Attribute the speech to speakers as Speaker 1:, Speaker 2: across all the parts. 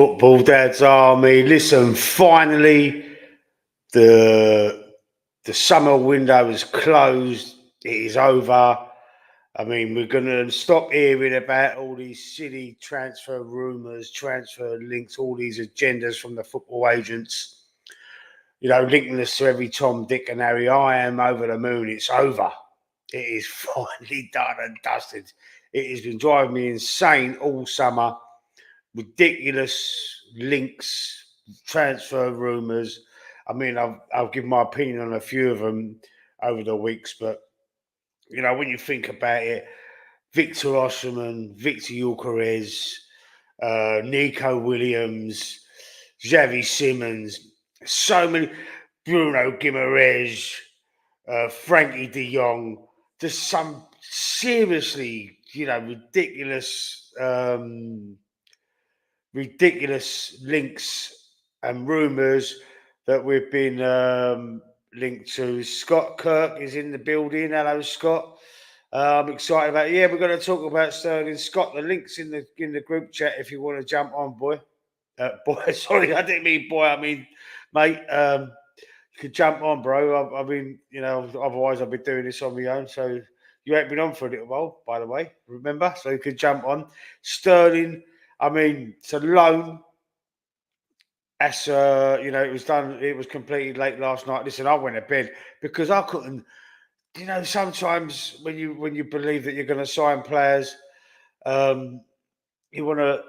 Speaker 1: Football Dad's Army. Listen, finally, the the summer window is closed. It is over. I mean, we're going to stop hearing about all these silly transfer rumours, transfer links, all these agendas from the football agents. Linking us to every Tom, Dick, and Harry. I am over the moon. It's over. It is finally done and dusted. It has been driving me insane all summer. Ridiculous links, transfer rumours. I mean, I'll give my opinion on a few of them over the weeks, but when you think about it, Victor Osimhen, Victor Gyökeres, Nico Williams, Xavi Simons, so many, Bruno Guimaraes, Frankie De Jong, just some seriously, ridiculous links and rumours that we've been linked to. Scott Kirk is in the building. Hello, Scott. I'm excited about it. Yeah, we're going to talk about Sterling. Scott, the link's in the group chat if you want to jump on, boy. Boy, sorry, I didn't mean boy. I mean, mate. You could jump on, bro. I mean, otherwise I've been doing this on my own. So you ain't been on for a little while, by the way. Remember, so you could jump on. Sterling. I mean, it's a loan. As it was done. It was completed late last night. Listen, I went to bed because I couldn't. Sometimes when you believe that you're going to sign players, you want to.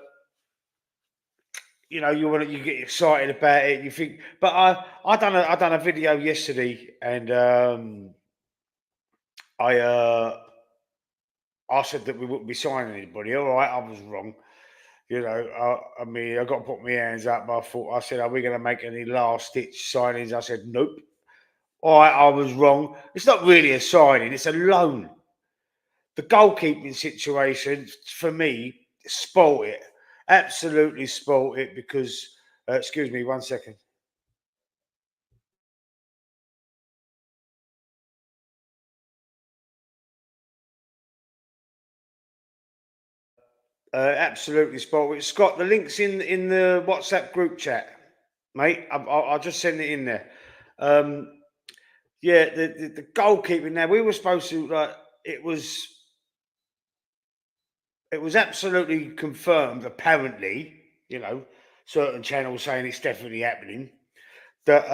Speaker 1: You get excited about it. You think, but I done a video yesterday, and I said that we wouldn't be signing anybody. All right, I was wrong. I mean, I got to put my hands up. But I said, are we going to make any last ditch signings? I said, nope. All right, I was wrong. It's not really a signing; it's a loan. The goalkeeping situation for me spoilt it. Absolutely spoilt it because. Excuse me, 1 second. Absolutely spoilt it. Scott, the link's in the WhatsApp group chat, mate. I'll just send it in there. Yeah, the goalkeeping. Now we were supposed to it was absolutely confirmed. Apparently, certain channels saying it's definitely happening. That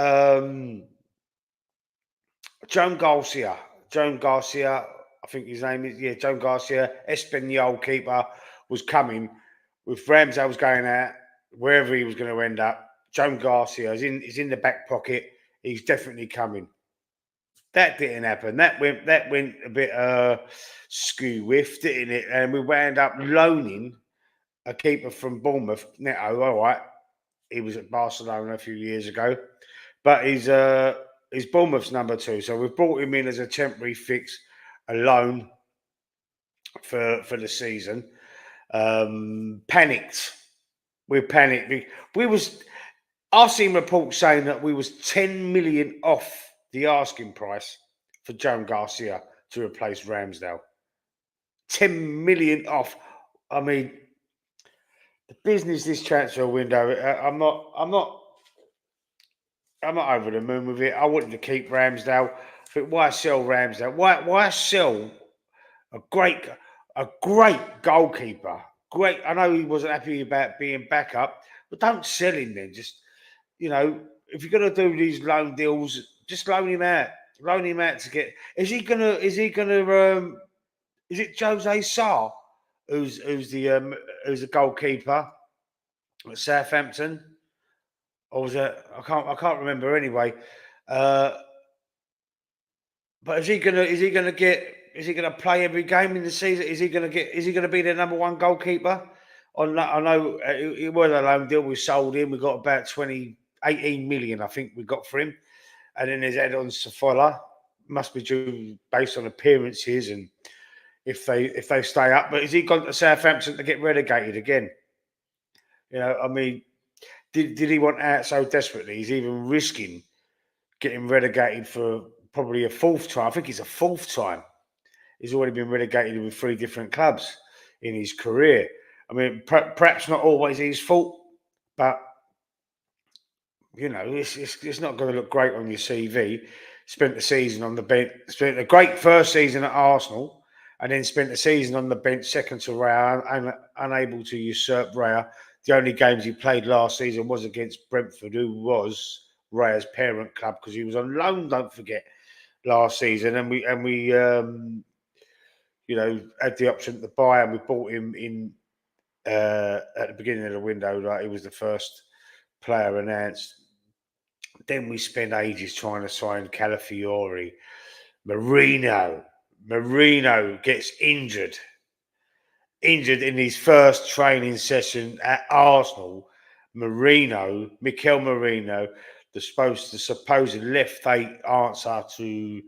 Speaker 1: Joan Garcia, I think his name is Joan Garcia, Espanyol keeper, was coming with Ramsdale was going out wherever he was going to end up. Joan Garcia is in the back pocket. He's definitely coming. That didn't happen. That went a bit skew whiff, didn't it? And we wound up loaning a keeper from Bournemouth. Neto, all right, he was at Barcelona a few years ago, but he's Bournemouth's number 2. So we've brought him in as a temporary fix, a loan for the season. Panicked. We panicked. I've seen reports saying that we was 10 million off the asking price for Joan Garcia to replace Ramsdale. 10 million off. I mean, the business this transfer window. I'm not over the moon with it. I wanted to keep Ramsdale. But why sell Ramsdale? Why sell a great goalkeeper? Great. I know he wasn't happy about being backup, but don't sell him then. Just if you're gonna do these loan deals, just loan him out. Loan him out to get. Is it Jose Sarr who's the goalkeeper at Southampton? Or was it? I can't remember anyway. But is he gonna play every game in the season? Is he gonna be the number 1 goalkeeper? I know it was a loan deal. We sold him. We got about 18 million, I think we got for him. And then there's add-ons to follow. Must be due based on appearances and if they stay up. But has he gone to Southampton to get relegated again? I mean, did he want out so desperately? He's even risking getting relegated for probably a 4th time. I think it's a 4th time. He's already been relegated with 3 different clubs in his career. I mean, perhaps not always his fault, but it's not going to look great on your CV. Spent the season on the bench, spent a great first season at Arsenal, and then spent the season on the bench, second to Raya, and unable to usurp Raya. The only games he played last season was against Brentford, who was Raya's parent club, because he was on loan. Don't forget last season, and we had the option to buy, and we bought him in at the beginning of the window. Like, he was the first player announced. Then we spent ages trying to sign Calafiori. Marino gets injured in his first training session at Arsenal. Mikel Marino, the supposed left answer to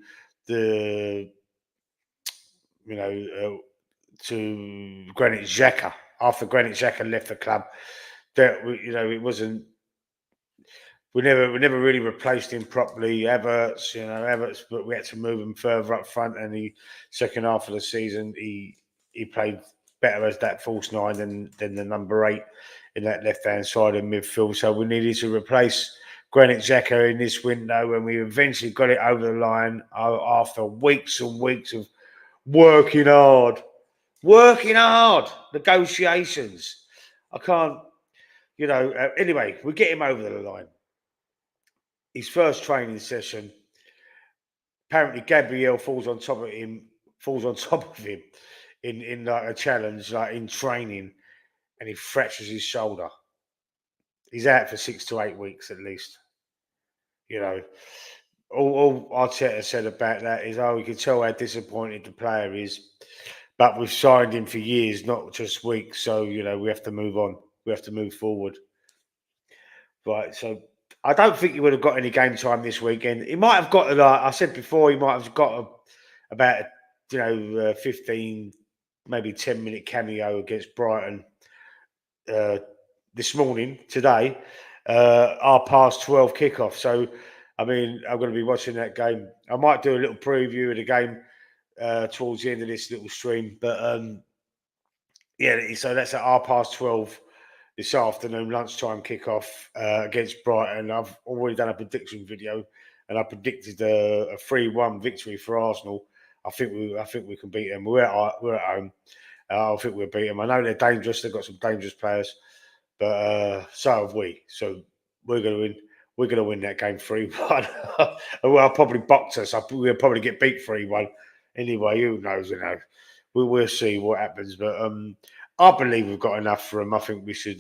Speaker 1: the to Granit Xhaka, after Granit Xhaka left the club. That it wasn't. We never really replaced him properly. Havertz, but we had to move him further up front. And the second half of the season, he played better as that false nine than the number 8 in that left hand side of midfield. So we needed to replace Granit Xhaka in this window, and we eventually got it over the line after weeks and weeks of working hard, negotiations. I can't, anyway, we get him over the line. His first training session, apparently Gabriel falls on top of him in like a challenge, like in training, and he fractures his shoulder. He's out for 6 to 8 weeks at least. All Arteta said about that is, we can tell how disappointed the player is, but we've signed him for years, not just weeks. So we have to move on. We have to move forward. Right. So I don't think he would have got any game time this weekend. He might have got, like I said before, he might have got about 15, maybe 10-minute cameo against Brighton today, 12:30 kickoff. So, I mean, I'm going to be watching that game. I might do a little preview of the game towards the end of this little stream. But so that's at 12:30 this afternoon, lunchtime kickoff against Brighton. I've already done a prediction video, and I predicted a 3-1 victory for Arsenal. I think we can beat them. We're at home. I think we'll beat them. I know they're dangerous. They've got some dangerous players, but so have we. So we're going to win. We're going to win that game 3-1. Well, I'll probably box us. We'll probably get beat 3-1. Anyway, who knows? We'll see what happens. But I believe we've got enough for them. I think we should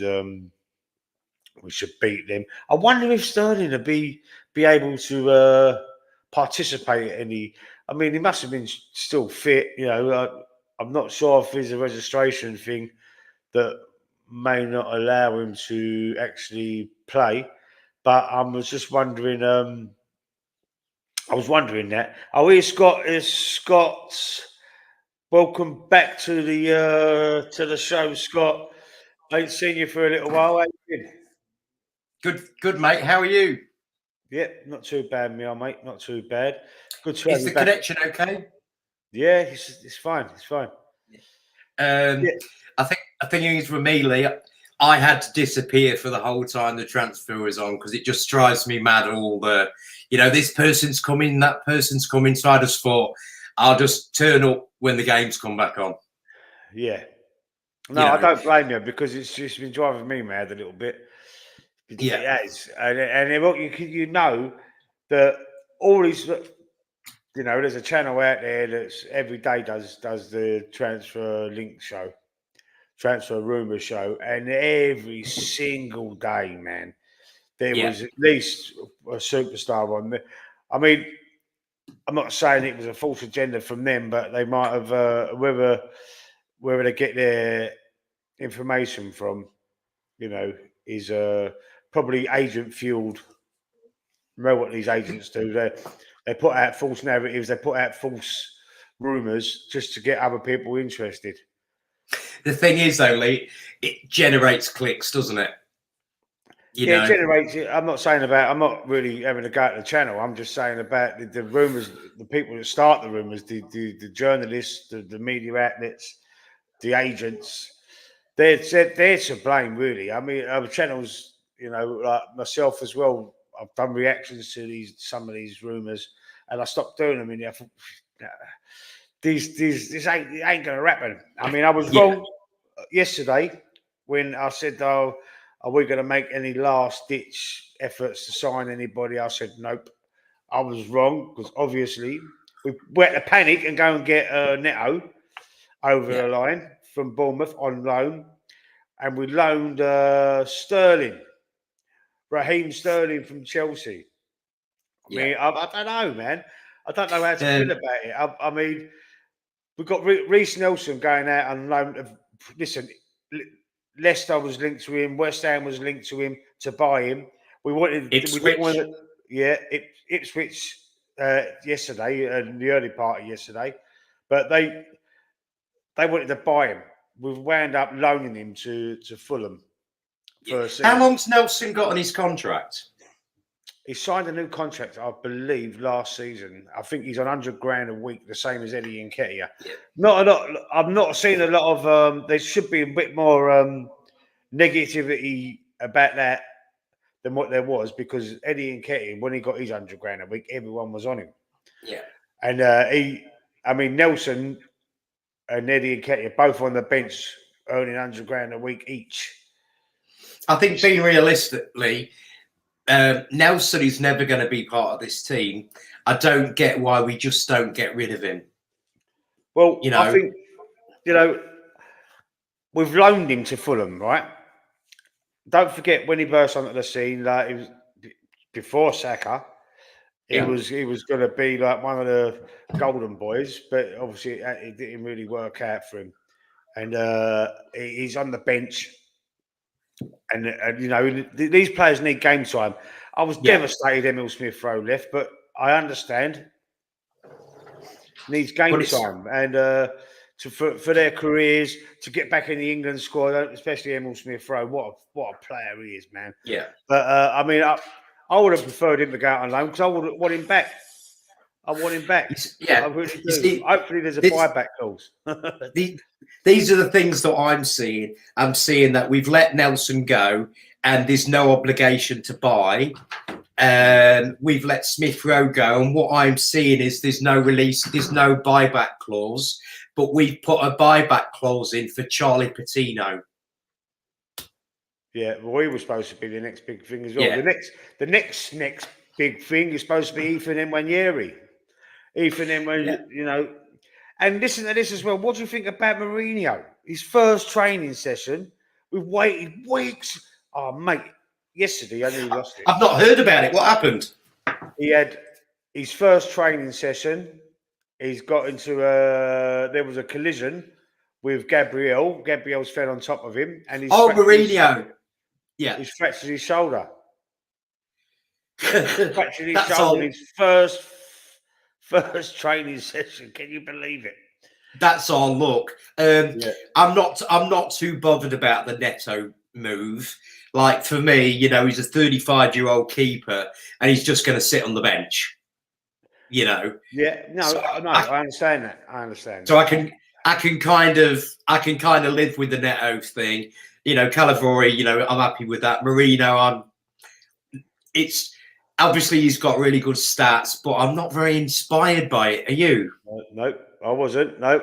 Speaker 1: beat them. I wonder if Sterling will be able to participate at any. I mean, he must have been still fit. I'm not sure if there's a registration thing that may not allow him to actually play. But I was just wondering. I was wondering that. Oh, here's Scott. Welcome back to the show, Scott. I ain't seen you for a little while. How you been?
Speaker 2: Good, mate. How are you?
Speaker 1: Yeah, not too bad, mate. Not too bad. Good to
Speaker 2: have you back. Is the connection okay?
Speaker 1: Yeah, it's fine. It's fine.
Speaker 2: I think it was with me, Lee. I had to disappear for the whole time the transfer was on, because it just drives me mad. All the, this person's coming, that person's coming. So I just thought I'll just turn up when the games come back on.
Speaker 1: Yeah. No, I don't blame you, because it's just been driving me mad a little bit.
Speaker 2: Yeah.
Speaker 1: It has. And you know that all these, there's a channel out there that's every day does the transfer link show, transfer rumor show, and every single day, man, there was at least a superstar on there. I mean, I'm not saying it was a false agenda from them, but they might have whether they get their information from, is probably agent fueled. You know what these agents do? They put out false narratives. They put out false rumors just to get other people interested.
Speaker 2: The thing is, though, Lee, it generates clicks, doesn't it?
Speaker 1: It generates it. I'm not really having a go at the channel. I'm just saying about the rumors, the people that start the rumors, the journalists, the media outlets, the agents. They're to blame, really. I mean, our channels you know, like myself as well. I've done reactions to some of these rumours, and I stopped doing them. And I thought, nah, this ain't going to happen. I mean, I was wrong yesterday when I said, "Oh, are we going to make any last ditch efforts to sign anybody?" I said, "Nope." I was wrong because obviously we had to panic and go and get Neto over the line from Bournemouth on loan, and we loaned Raheem Sterling from Chelsea. I mean, I don't know, man. I don't know how to feel about it. I mean, we've got Reece Nelson going out on loan. Listen, Leicester was linked to him. West Ham was linked to him to buy him. We wanted.
Speaker 2: Ipswich.
Speaker 1: We didn't want to, Ipswich yesterday, in the early part of yesterday, but they wanted to buy him. We've wound up loaning him to Fulham.
Speaker 2: How long's Nelson got on his contract?
Speaker 1: He signed a new contract, I believe, last season. I think he's on £100,000 a week, the same as Eddie Nketiah. Not a lot. I'm not seeing a lot of. There should be a bit more negativity about that than what there was, because Eddie Nketiah, when he got his £100,000 a week, everyone was on him.
Speaker 2: Yeah,
Speaker 1: and Nelson and Eddie Nketiah both on the bench earning £100,000 a week each.
Speaker 2: I think, being realistically, Nelson is never going to be part of this team. I don't get why we just don't get rid of him.
Speaker 1: Well, I think, we've loaned him to Fulham, right? Don't forget when he burst onto the scene, like, it was before Saka. He was going to be like one of the golden boys, but obviously it didn't really work out for him. And he's on the bench. And these players need game time. I was devastated Emil Smith-Rowe left, but I understand. Needs game time, and for their careers to get back in the England squad, especially Emil Smith-Rowe. What a player he is, man.
Speaker 2: Yeah.
Speaker 1: But I mean, I would have preferred him to go out on loan because I would want him back. I want him back.
Speaker 2: Yeah.
Speaker 1: I really do. See, hopefully, there's a buyback clause.
Speaker 2: These are the things that I'm seeing. I'm seeing that we've let Nelson go, and there's no obligation to buy. We've let Smith-Rowe go, and what I'm seeing is there's no release, there's no buyback clause, but we've put a buyback clause in for Charlie Patino.
Speaker 1: Yeah, well, he was supposed to be the next big thing as well.
Speaker 2: Yeah.
Speaker 1: The next big thing is supposed to be Ethan Nwaneri. And listen to this as well. What do you think about Mourinho? His first training session, we've waited weeks. Oh, mate, yesterday I nearly lost it.
Speaker 2: I've not heard about it. What happened?
Speaker 1: He had his first training session. He's got into there was a collision with Gabriel. Gabriel's fell on top of him, and he's
Speaker 2: Mourinho.
Speaker 1: He's fractured his shoulder. Fractured his shoulder in his first training session. Can you believe it?
Speaker 2: That's our luck. I'm not too bothered about the Neto move. Like, for me, he's a 35-year-old keeper, and he's just going to sit on the bench.
Speaker 1: Yeah, no,
Speaker 2: so
Speaker 1: I understand that.
Speaker 2: So I can kind of live with the Neto thing. Calafiori, I'm happy with that. Marino, it's obviously he's got really good stats, but I'm not very inspired by it. Are you?
Speaker 1: No, I wasn't. No,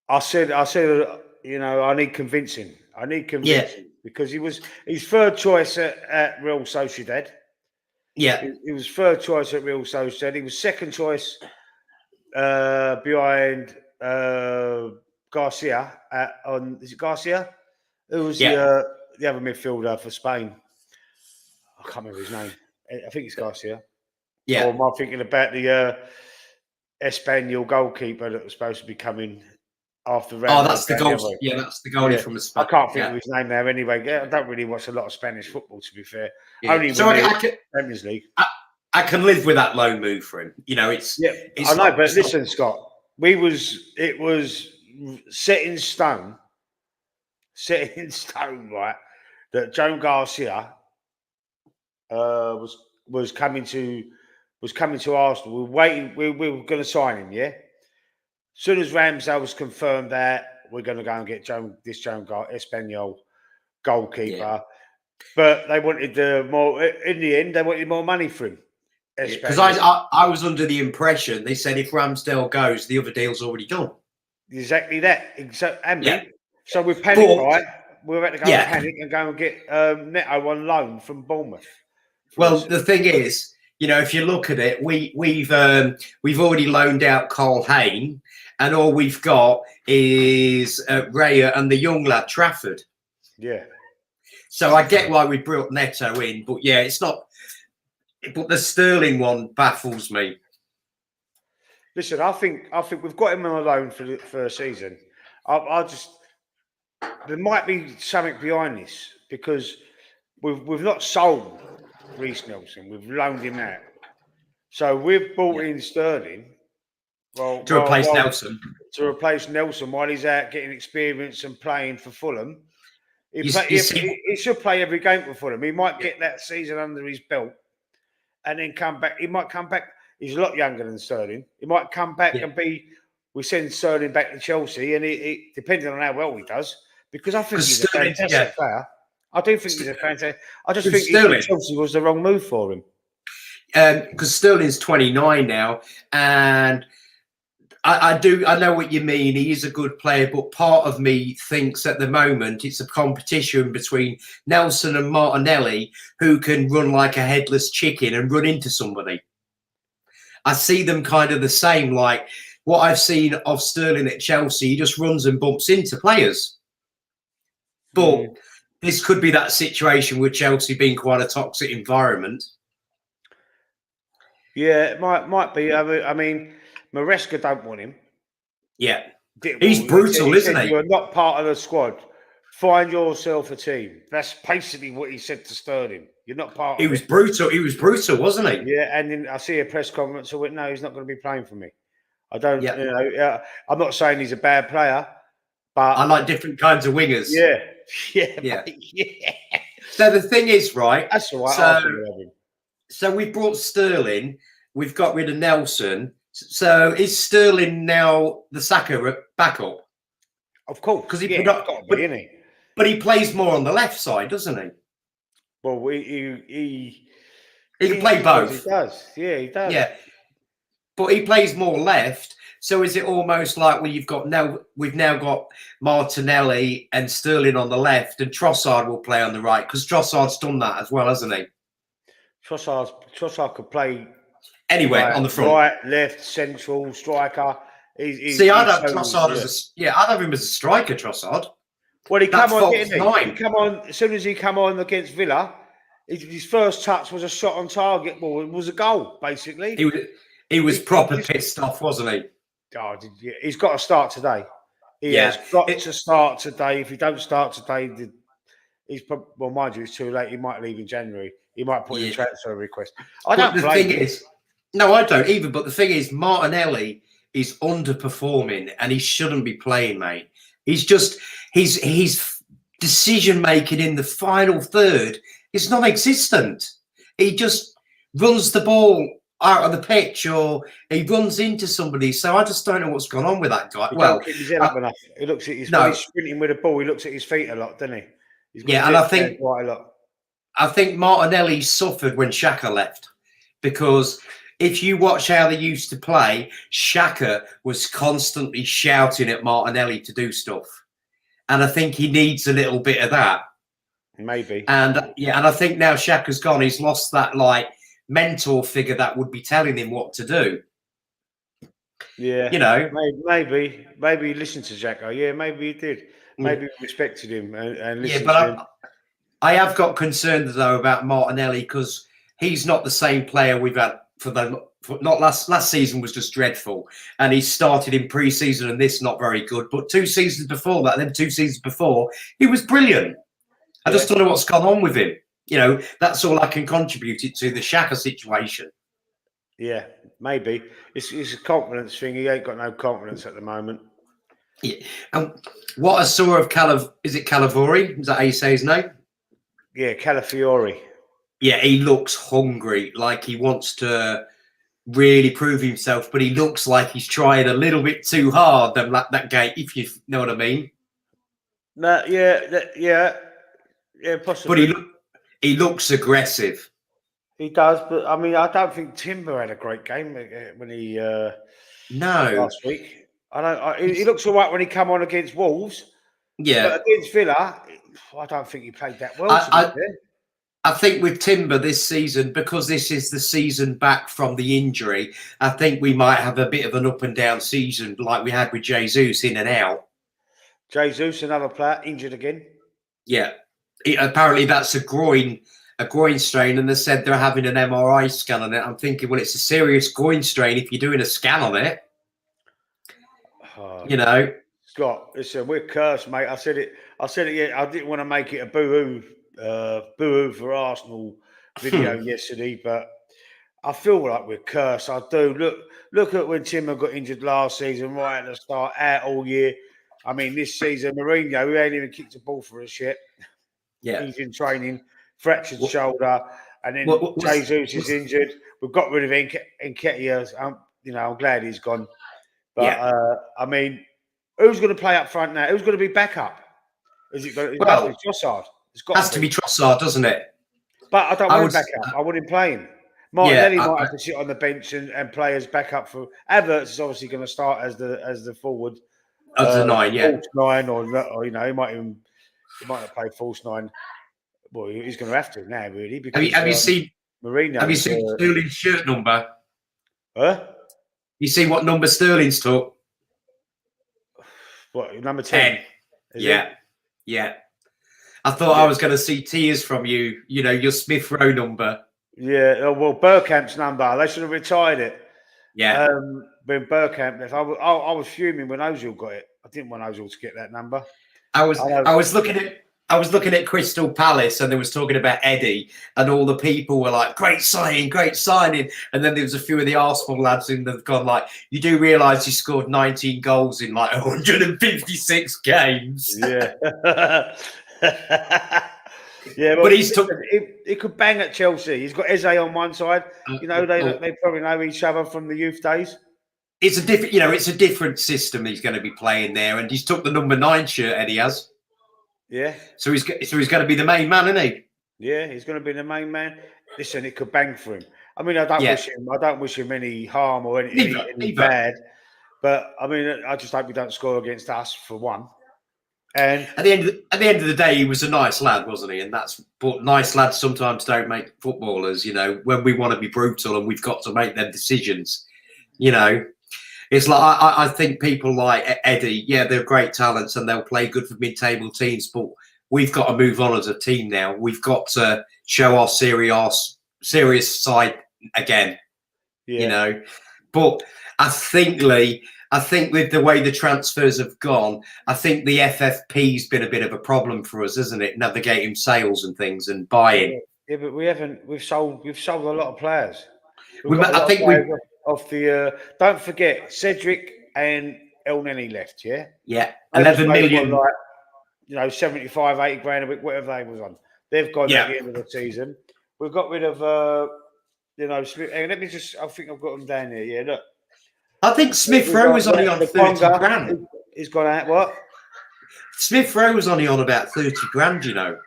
Speaker 1: I said, I need convincing. Because he was his third choice at Real Sociedad.
Speaker 2: Yeah,
Speaker 1: he was third choice at Real Sociedad. He was second choice behind Garcia. Is it Garcia? Who was the other midfielder for Spain? I can't remember his name. I think it's Garcia.
Speaker 2: Yeah.
Speaker 1: Or am I thinking about the Espanyol goalkeeper that was supposed to be coming after round?
Speaker 2: Oh, that's the goal. Yeah, that's the goalie from the Spain.
Speaker 1: I can't think of his name now anyway. I don't really watch a lot of Spanish football, to be fair.
Speaker 2: Yeah.
Speaker 1: Only
Speaker 2: so
Speaker 1: Champions League.
Speaker 2: I can live with that low move for him. It's
Speaker 1: I know, but listen, Scott, it was set in stone, right, that Joan Garcia was coming to Arsenal. We were waiting. We were going to sign him. Yeah. As soon as Ramsdale was confirmed that we're going to go and get Joan Espanyol goalkeeper. But they wanted more. In the end, they wanted more money for him.
Speaker 2: Because I was under the impression they said if Ramsdale goes, the other deal's already done.
Speaker 1: Exactly that. So we panicked, right? We were about to go and panic and go and get Neto on loan from Bournemouth.
Speaker 2: Well, the thing is, you know, if you look at it, we've already loaned out Carl Hayne, and all we've got is Raya and the young lad Trafford.
Speaker 1: Yeah.
Speaker 2: So I get why we brought Neto in, but yeah, it's not. But the Sterling one baffles me.
Speaker 1: Listen, I think we've got him on a loan for a season. There might be something behind this because we've not sold Reece Nelson. We've loaned him out. So we've brought in Sterling.
Speaker 2: To replace Nelson.
Speaker 1: To replace Nelson while he's out getting experience and playing for Fulham. He should play every game for Fulham. He might get that season under his belt and then come back. He might come back. He's a lot younger than Sterling. He might come back and we send Sterling back to Chelsea, and he depending on how well he does, because I think he's a fantastic player. I do think he's a fantastic. I just think Chelsea was the wrong move for him.
Speaker 2: Because Sterling's 29 now, and I know what you mean. He is a good player, but part of me thinks at the moment it's a competition between Nelson and Martinelli, who can run like a headless chicken and run into somebody. I see them kind of the same, like what I've seen of Sterling at Chelsea. He just runs and bumps into players. But this could be that situation with Chelsea being quite a toxic environment.
Speaker 1: Yeah, it might be. I mean, Maresca don't want him.
Speaker 2: Yeah. He's brutal, isn't he?
Speaker 1: You're not part of the squad. Find yourself a team. That's basically what he said to Sterling. You're not part of it.
Speaker 2: He was brutal. He was brutal, wasn't he?
Speaker 1: Yeah, and then I see a press conference. I went, no, he's not going to be playing for me. I don't, you know, I'm not saying he's a bad player, but
Speaker 2: I like different kinds of wingers.
Speaker 1: Yeah.
Speaker 2: So the thing is, right?
Speaker 1: That's all right.
Speaker 2: So we brought Sterling. We've got rid of Nelson. So is Sterling now the Saka backup?
Speaker 1: Of course,
Speaker 2: because but he plays more on the left side, doesn't he?
Speaker 1: Well, he
Speaker 2: can play both.
Speaker 1: He does. Yeah, he does.
Speaker 2: Yeah, but he plays more left. So is it almost like we've now got Martinelli and Sterling on the left, and Trossard will play on the right because Trossard's done that as well, hasn't he?
Speaker 1: Trossard could play
Speaker 2: anywhere on the front,
Speaker 1: right, left, central, striker.
Speaker 2: I'd have Trossard I'd have him as a striker, Trossard.
Speaker 1: Well, he come on as soon as he come on against Villa. His first touch was a shot on target. Well, it was a goal, basically.
Speaker 2: He was proper pissed off, wasn't he?
Speaker 1: Oh, he's got to start today. He has got to start today. If he don't start today, mind you, it's too late. He might leave in January. He might put in a transfer request. I don't blame him.
Speaker 2: No, I don't either. But the thing is, Martinelli is underperforming, and he shouldn't be playing, mate. He's just his decision making in the final third is non-existent. He just runs the ball out of the pitch, or he runs into somebody. So I just don't know what's gone on with that guy.
Speaker 1: He looks at his when he's sprinting with the ball. He looks at his feet a lot, doesn't he?
Speaker 2: And I think
Speaker 1: quite a lot.
Speaker 2: I think Martinelli suffered when Xhaka left, because if you watch how they used to play, Xhaka was constantly shouting at Martinelli to do stuff. And I think he needs a little bit of that.
Speaker 1: Maybe.
Speaker 2: And I think now Xhaka's gone, he's lost that like mentor figure that would be telling him what to do.
Speaker 1: Yeah.
Speaker 2: You know.
Speaker 1: Maybe he listened to Xhaka. Yeah, maybe he did. Maybe he respected him and listened
Speaker 2: to
Speaker 1: him.
Speaker 2: I have got concerns though about Martinelli, because he's not the same player we've had not last season was just dreadful, and he started in pre-season and this not very good, but 2 seasons before that, then 2 seasons before, he was brilliant. I just don't know what's gone on with him. You know, that's all I can contribute it to, the Xhaka situation.
Speaker 1: Yeah, maybe it's a confidence thing. He ain't got no confidence at the moment.
Speaker 2: Yeah, and what I saw of is it Calafiori? Is that how you say his name?
Speaker 1: Yeah, Calafiori.
Speaker 2: Yeah, he looks hungry, like he wants to really prove himself, but he looks like he's trying a little bit too hard that game, if you know what I mean.
Speaker 1: No, yeah. Yeah,
Speaker 2: but
Speaker 1: possibly.
Speaker 2: he looks aggressive.
Speaker 1: He does, but I mean, I don't think Timber had a great game when he
Speaker 2: No,
Speaker 1: last week. He looks all right when he come on against Wolves,
Speaker 2: yeah.
Speaker 1: but against Villa, I don't think he played that well. To be
Speaker 2: I,
Speaker 1: fair.
Speaker 2: I think with Timber this season, because this is the season back from the injury, I think we might have a bit of an up and down season like we had with Jesus in and out.
Speaker 1: Jesus, another player, injured again.
Speaker 2: Yeah, apparently that's a groin strain, and they said they're having an MRI scan on it. I'm thinking, well, it's a serious groin strain if you're doing a scan on it. You know,
Speaker 1: Scott, listen, we're cursed, mate. I said it. Yeah, I didn't want to make it a boo-hoo for Arsenal video yesterday, but I feel like we're cursed. I do. Look at when Timber got injured last season, right at the start, out all year. I mean, this season, Mourinho, who ain't even kicked a ball for us yet.
Speaker 2: yeah.
Speaker 1: He's in training, fractured shoulder, and then Jesus is injured. We've got rid of Nketiah. I'm glad he's gone. But I mean, who's going to play up front now? Who's going to be backup? Is it going to be Trossard?
Speaker 2: It's got to be Trossard, doesn't it?
Speaker 1: But I don't want him backup. I want him playing. Martinelli might have to sit on the bench and play as backup for. Havertz is obviously going to start as the forward.
Speaker 2: As a 9, yeah.
Speaker 1: False 9, or he might have played false 9. Well, he's going to have to now, really. Because,
Speaker 2: have you seen
Speaker 1: Mourinho?
Speaker 2: Have you seen Sterling's shirt number?
Speaker 1: Huh?
Speaker 2: You see what number Sterling's took?
Speaker 1: What, number 10?
Speaker 2: Yeah. I thought I was going to see tears from you. You know, your Smith Rowe number.
Speaker 1: Yeah. Well, Bergkamp's number. They should have retired it.
Speaker 2: Yeah.
Speaker 1: When Bergkamp left, I was fuming when Ozil got it. I didn't want Ozil to get that number.
Speaker 2: I was looking at Crystal Palace, and they was talking about Eddie, and all the people were like, "Great signing, great signing." And then there was a few of the Arsenal lads in that gone like, "You do realise he scored 19 goals in like 156 games."
Speaker 1: Yeah. Yeah, but he could bang at Chelsea. He's got Eze on one side. You know, they probably know each other from the youth days.
Speaker 2: It's a different system he's going to be playing there, and he's took the number 9 shirt, Eddie has.
Speaker 1: Yeah.
Speaker 2: So he's going to be the main man, isn't he?
Speaker 1: Yeah, he's going to be the main man. Listen, it could bang for him. I mean, I don't wish him any harm or any bad. But I mean, I just hope he don't score against us for one. And
Speaker 2: at the end of the day, he was a nice lad, wasn't he? But nice lads sometimes don't make footballers. You know, when we want to be brutal and we've got to make them decisions. You know, it's like I think people like Eddie, they're great talents and they'll play good for mid-table teams, but we've got to move on as a team now. We've got to show our serious side again. Yeah. You know, but I think, Lee. I think with the way the transfers have gone, I think the FFP's been a bit of a problem for us, isn't it? Navigating sales and things and buying.
Speaker 1: Yeah, but we've sold a lot of players. Don't forget Cedric and El Neni left, yeah?
Speaker 2: Yeah. 11 million.
Speaker 1: Like, 75, 80 grand a week, whatever they was on. They've gone at the end of the season. We've got rid of Smith. And let me just I think I've got them down here. Yeah, look.
Speaker 2: I think Smith Rowe was only on 30 grand.
Speaker 1: He's gone out, what?
Speaker 2: Smith Rowe was only on about 30 grand, you know.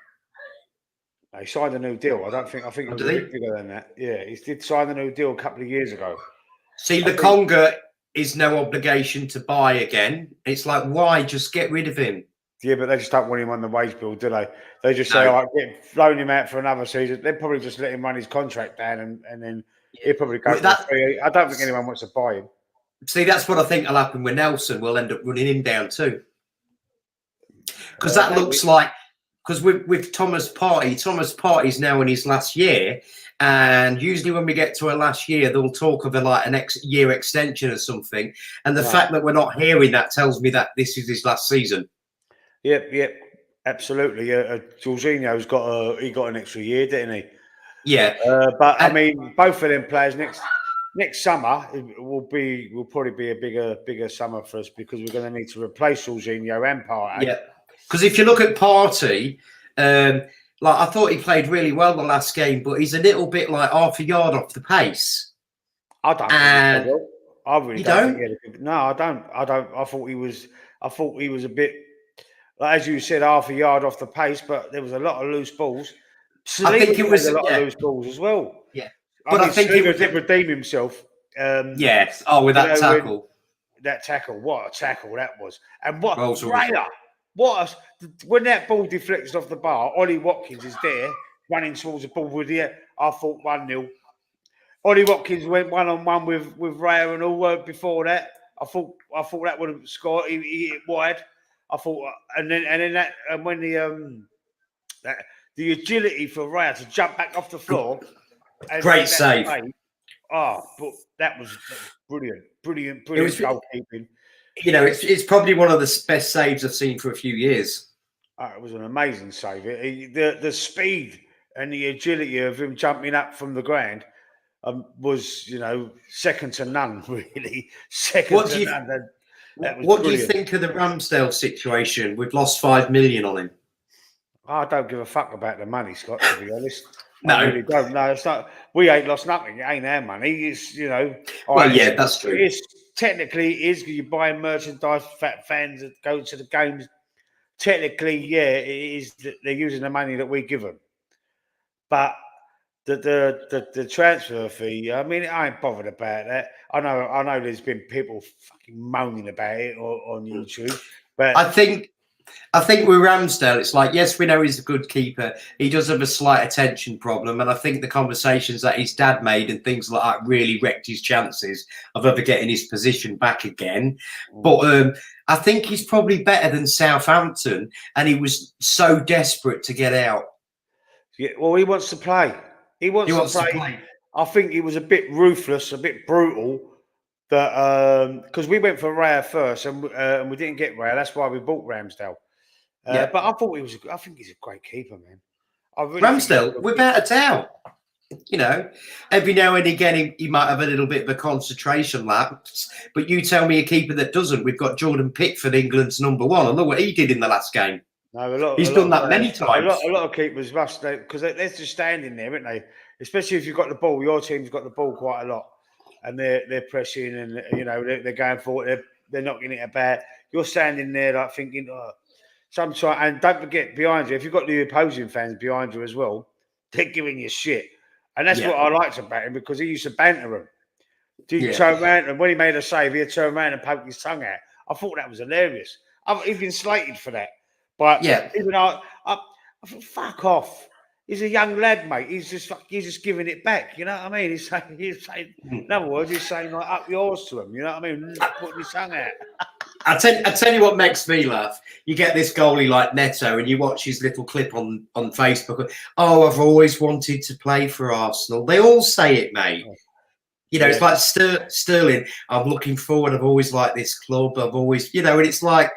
Speaker 1: He signed a new deal. I think it was a bit bigger than that. Yeah, he did sign a new deal a couple of years ago.
Speaker 2: See, the Conga is no obligation to buy again. It's like, why? Just get rid of him.
Speaker 1: Yeah, but they just don't want him on the wage bill, do they? They just say, loan him out for another season. They'd probably just let him run his contract down and then he'll probably go for free. I don't think anyone wants to buy him.
Speaker 2: See, that's what I think will happen with Nelson. We'll end up running him down too. Because that looks like, because with Thomas Partey's now in his last year, and usually when we get to a last year, they'll talk of an year extension or something. And the fact that we're not hearing that tells me that this is his last season.
Speaker 1: Yep, absolutely. Jorginho's got an extra year, didn't he?
Speaker 2: Yeah.
Speaker 1: But I mean, both of them players next summer will probably be a bigger summer for us because we're going to need to replace Jorginho and Partey.
Speaker 2: Yeah, because if you look at Partey, I thought he played really well the last game, but he's a little bit like half a yard off the pace.
Speaker 1: I don't. I really
Speaker 2: don't.
Speaker 1: No, I don't. I thought he was a bit. like, as you said, half a yard off the pace, but there was a lot of loose balls.
Speaker 2: I think
Speaker 1: Saliba
Speaker 2: it was
Speaker 1: had a lot
Speaker 2: yeah,
Speaker 1: of loose balls as well.
Speaker 2: yeah.
Speaker 1: I
Speaker 2: But
Speaker 1: mean,
Speaker 2: I think it
Speaker 1: Saliba
Speaker 2: was
Speaker 1: did redeem himself.
Speaker 2: yes. Oh, with
Speaker 1: You
Speaker 2: that
Speaker 1: know,
Speaker 2: tackle,
Speaker 1: that tackle, what a tackle that was. And what
Speaker 2: Rolls Royce.
Speaker 1: Raya, when that ball deflects off the bar, Ollie Watkins is there running towards the ball with the, I thought 1-0. Ollie Watkins went 1-on-1 with Raya and all before that. I thought that would have scored. He hit wide. I thought, and then that, and when the agility for Raya to jump back off the floor and
Speaker 2: Great
Speaker 1: make that
Speaker 2: save.
Speaker 1: but that was brilliant, brilliant
Speaker 2: It was,
Speaker 1: goalkeeping.
Speaker 2: you know, it's probably one of the best saves I've seen for a few years.
Speaker 1: It was an amazing save. The speed and the agility of him jumping up from the ground was, you know, second to none. Really, second to none. That was
Speaker 2: what
Speaker 1: brilliant.
Speaker 2: do you think of the Ramsdale situation? We've lost 5 million on him.
Speaker 1: I don't give a fuck about the money, Scott, to be honest.
Speaker 2: No.
Speaker 1: I really don't. No, it's not. We ain't lost nothing. It ain't our money. It's, you know.
Speaker 2: Well, yeah, that's true.
Speaker 1: It's technically it is because you're buying merchandise, fans that go to the games. Technically, yeah, it is. They're using the money that we give them. But the transfer fee, I mean, I ain't bothered about that. I know there's been people fucking moaning about it on YouTube. But
Speaker 2: I think with Ramsdale, it's like, yes, we know he's a good keeper. He does have a slight attention problem. And I think the conversations that his dad made and things like that really wrecked his chances of ever getting his position back again. But I think he's probably better than Southampton. And he was so desperate to get out.
Speaker 1: Yeah, well, he wants to play. He wants to play. I think he was a bit ruthless, a bit brutal. That because we went for Raya first and we didn't get Raya. That's why we bought Ramsdale.
Speaker 2: Yeah.
Speaker 1: But I thought I think he's a great keeper, man. Really
Speaker 2: Ramsdale, without a doubt. You know, every now and again he might have a little bit of a concentration lapse. But you tell me a keeper that doesn't. We've got Jordan Pickford, England's #1. And look what he did in the last game.
Speaker 1: No,
Speaker 2: he's done that many times.
Speaker 1: A lot of keepers must, because they're just standing there, aren't they? Especially if you've got the ball. Your team's got the ball quite a lot. And they're pressing and, you know, they're going for it. They're knocking it about. You're standing there like thinking, sometimes, and don't forget behind you, if you've got the opposing fans behind you as well, they're giving you shit. And that's what I liked about him, because he used to banter them. He'd turn around, and when he made a save, he'd turn around and poke his tongue out. I thought that was hilarious. He's been slated for that. But even I thought, fuck off. He's a young lad, mate. He's just giving it back. You know what I mean? He's saying, in other words, he's saying like up yours to him. You know what I mean? Putting his tongue out.
Speaker 2: I tell you what makes me laugh. You get this goalie like Neto, and you watch his little clip on Facebook. Oh, I've always wanted to play for Arsenal. They all say it, mate. You know, it's like Sterling. I'm looking forward. I've always liked this club. I've always, you know, and it's like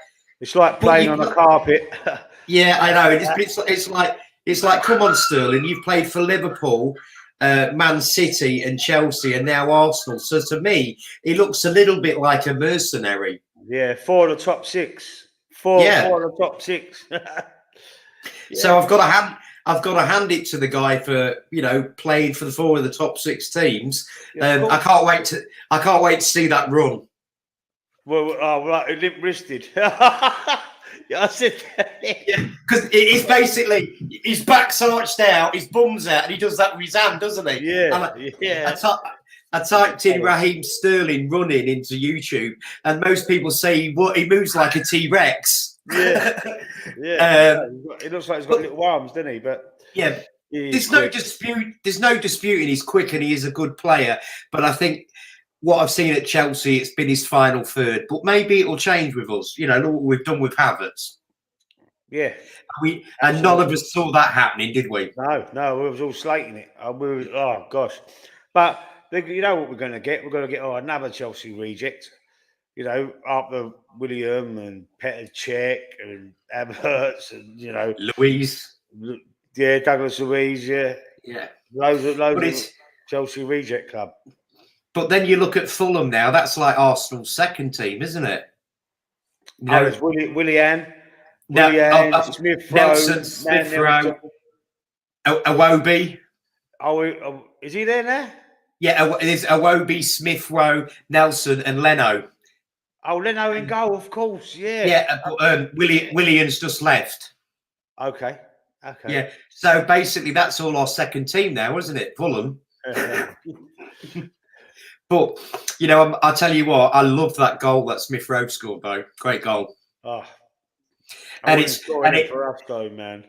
Speaker 1: playing on a carpet.
Speaker 2: Yeah, I know. It's like, come on, Sterling. You've played for Liverpool, Man City, and Chelsea, and now Arsenal. So to me, he looks a little bit like a mercenary.
Speaker 1: Yeah, 4 of the top 6. 4 of the top 6.
Speaker 2: So I've got to hand it to the guy for, you know, playing for the 4 of the top 6 teams. I can't wait to see that run.
Speaker 1: Well, right, limp-wristed. I said,
Speaker 2: because it's basically his back's arched out, his bum's out, and he does that with his hand, doesn't he?
Speaker 1: Yeah.
Speaker 2: I typed in Raheem Sterling running into YouTube, and most people say he moves like a T-Rex.
Speaker 1: Yeah. It looks like he's got little arms, doesn't he? But
Speaker 2: yeah, there's no disputing he's quick and he is a good player. But I think what I've seen at Chelsea, it's been his final third. But maybe it'll change with us. You know, look what we've done with Havertz.
Speaker 1: Yeah.
Speaker 2: And none of us saw that happening, did we?
Speaker 1: No, we was all slating it. Oh, gosh. But you know what we're going to get? We're going to get another Chelsea reject. You know, after William and Petr Cech and Havertz and, you know.
Speaker 2: Luiz.
Speaker 1: Yeah, Douglas Luiz, yeah.
Speaker 2: Yeah.
Speaker 1: Loads of Chelsea reject club.
Speaker 2: But then you look at Fulham now, that's like Arsenal's second team, isn't it?
Speaker 1: You know, it's Willian, Smith Rowe,
Speaker 2: Nelson, Smith Rowe, Iwobi.
Speaker 1: Oh, is he there now?
Speaker 2: Yeah, there's Iwobi, Smith Rowe, Nelson, and Leno.
Speaker 1: Oh, Leno in goal, of course. Yeah.
Speaker 2: Yeah, but Williams just left.
Speaker 1: Okay.
Speaker 2: Yeah. So basically, that's all our second team now, isn't it? Fulham. But I tell you what, I love that goal that Smith Rowe scored, though. Great goal.
Speaker 1: Oh,
Speaker 2: and it's
Speaker 1: for us though, man.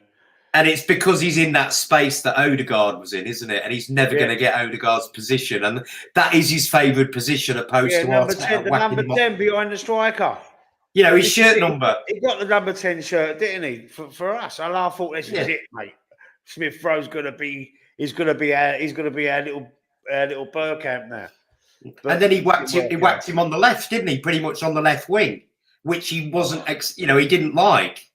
Speaker 2: And it's because he's in that space that Odegaard was in, isn't it? And he's never going to get Odegaard's position, and that is his favoured position, opposed to
Speaker 1: number 10, the number 10 behind the striker.
Speaker 2: His shirt number.
Speaker 1: He got the number 10 shirt, didn't he? For us, and I thought this is it, mate. Smith Rowe's going to be. He's going to be our little Bergkamp now. But
Speaker 2: and then he whacked him on the left, didn't he? Pretty much on the left wing, which he wasn't. He didn't like.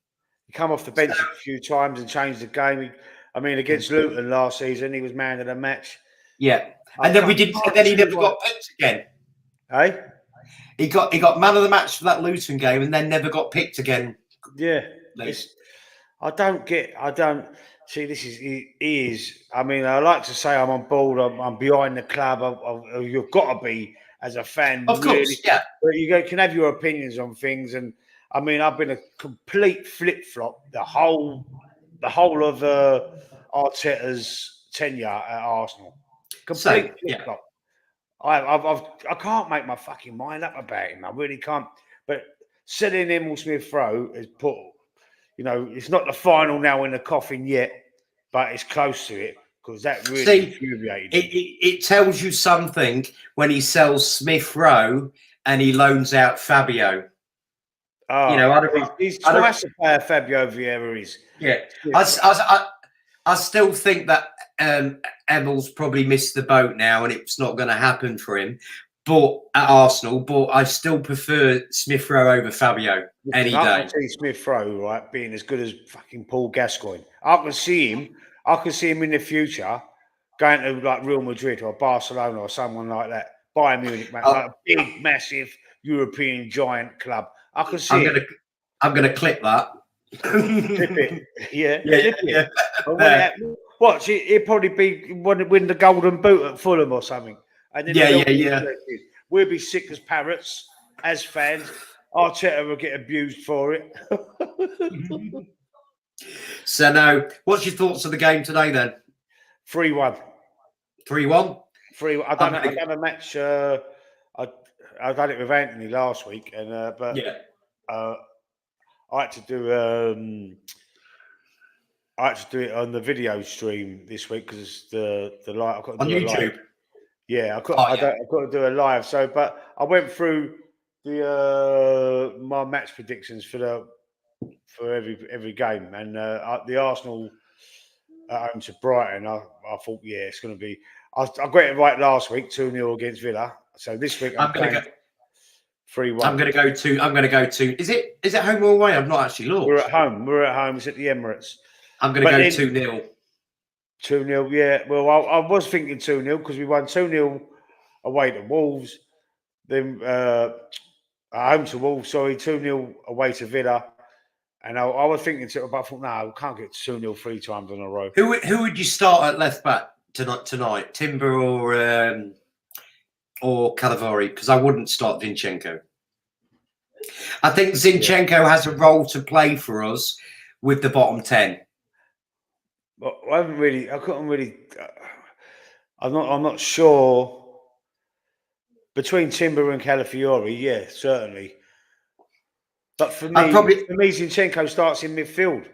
Speaker 1: He come off the bench a few times and changed the game. Against Luton last season, he was man of the match.
Speaker 2: Yeah, and then he never got picked again.
Speaker 1: Hey,
Speaker 2: he got man of the match for that Luton game, and then never got picked again.
Speaker 1: Yeah, I don't see. This is he is. I like to say I'm on board. I'm behind the club. You've got to be as a fan,
Speaker 2: of course. Yeah,
Speaker 1: but you can have your opinions on things, and I've been a complete flip flop the whole of Arteta's tenure at Arsenal. Complete flip flop. I can't make my fucking mind up about him. I really can't. But selling Emil Smith Rowe has put, it's not the final nail in the coffin yet, but it's close to it because that really infuriated me.
Speaker 2: It tells you something when he sells Smith Rowe and he loans out Fabio.
Speaker 1: He's twice the player Fabio Vieira is.
Speaker 2: Yeah, I still think that Emil's probably missed the boat now, and it's not going to happen for him. But at Arsenal, I still prefer Smith Rowe over Fabio any day.
Speaker 1: I can see Smith Rowe being as good as fucking Paul Gascoigne. I can see him in the future going to like Real Madrid or Barcelona or someone like that. Bayern Munich, like a big, massive European giant club. I can see.
Speaker 2: I'm gonna clip that.
Speaker 1: Clip it. Yeah. What? He'd probably win the Golden Boot at Fulham or something. And then we'll be sick as parrots as fans. Arteta will get abused for it.
Speaker 2: So now, what's your thoughts of the game today then?
Speaker 1: 3-1.
Speaker 2: 3-1.
Speaker 1: 3-1. I've done a match. I done it with Anthony last week, and I had to do it on the video stream this week because the live. I've got to
Speaker 2: on YouTube.
Speaker 1: Live. Yeah, I've got to do a live. So, but I went through my match predictions for every game, and the Arsenal at home to Brighton. I thought, it's going to be. I got it right last week, 2-0 against Villa. So this week I'm going to go 3-1. I'm going
Speaker 2: to go to. Is it home or away? I've not actually looked.
Speaker 1: We're at home. It's at the Emirates.
Speaker 2: I'm going to go 2-0.
Speaker 1: 2-0, yeah. Well, I was thinking 2-0 because we won 2-0 away to Wolves. Then home to Wolves, 2-0 away to Villa. And I was thinking, but I thought, no, we can't get 2-0 3 times in a row.
Speaker 2: Who would you start at left back tonight? Timber or Calafiori? Because I wouldn't start Zinchenko. I think Zinchenko has a role to play for us with the bottom 10.
Speaker 1: But I'm not sure. Between Timber and Calafiori, yeah, certainly. But for me, Zinchenko starts in midfield.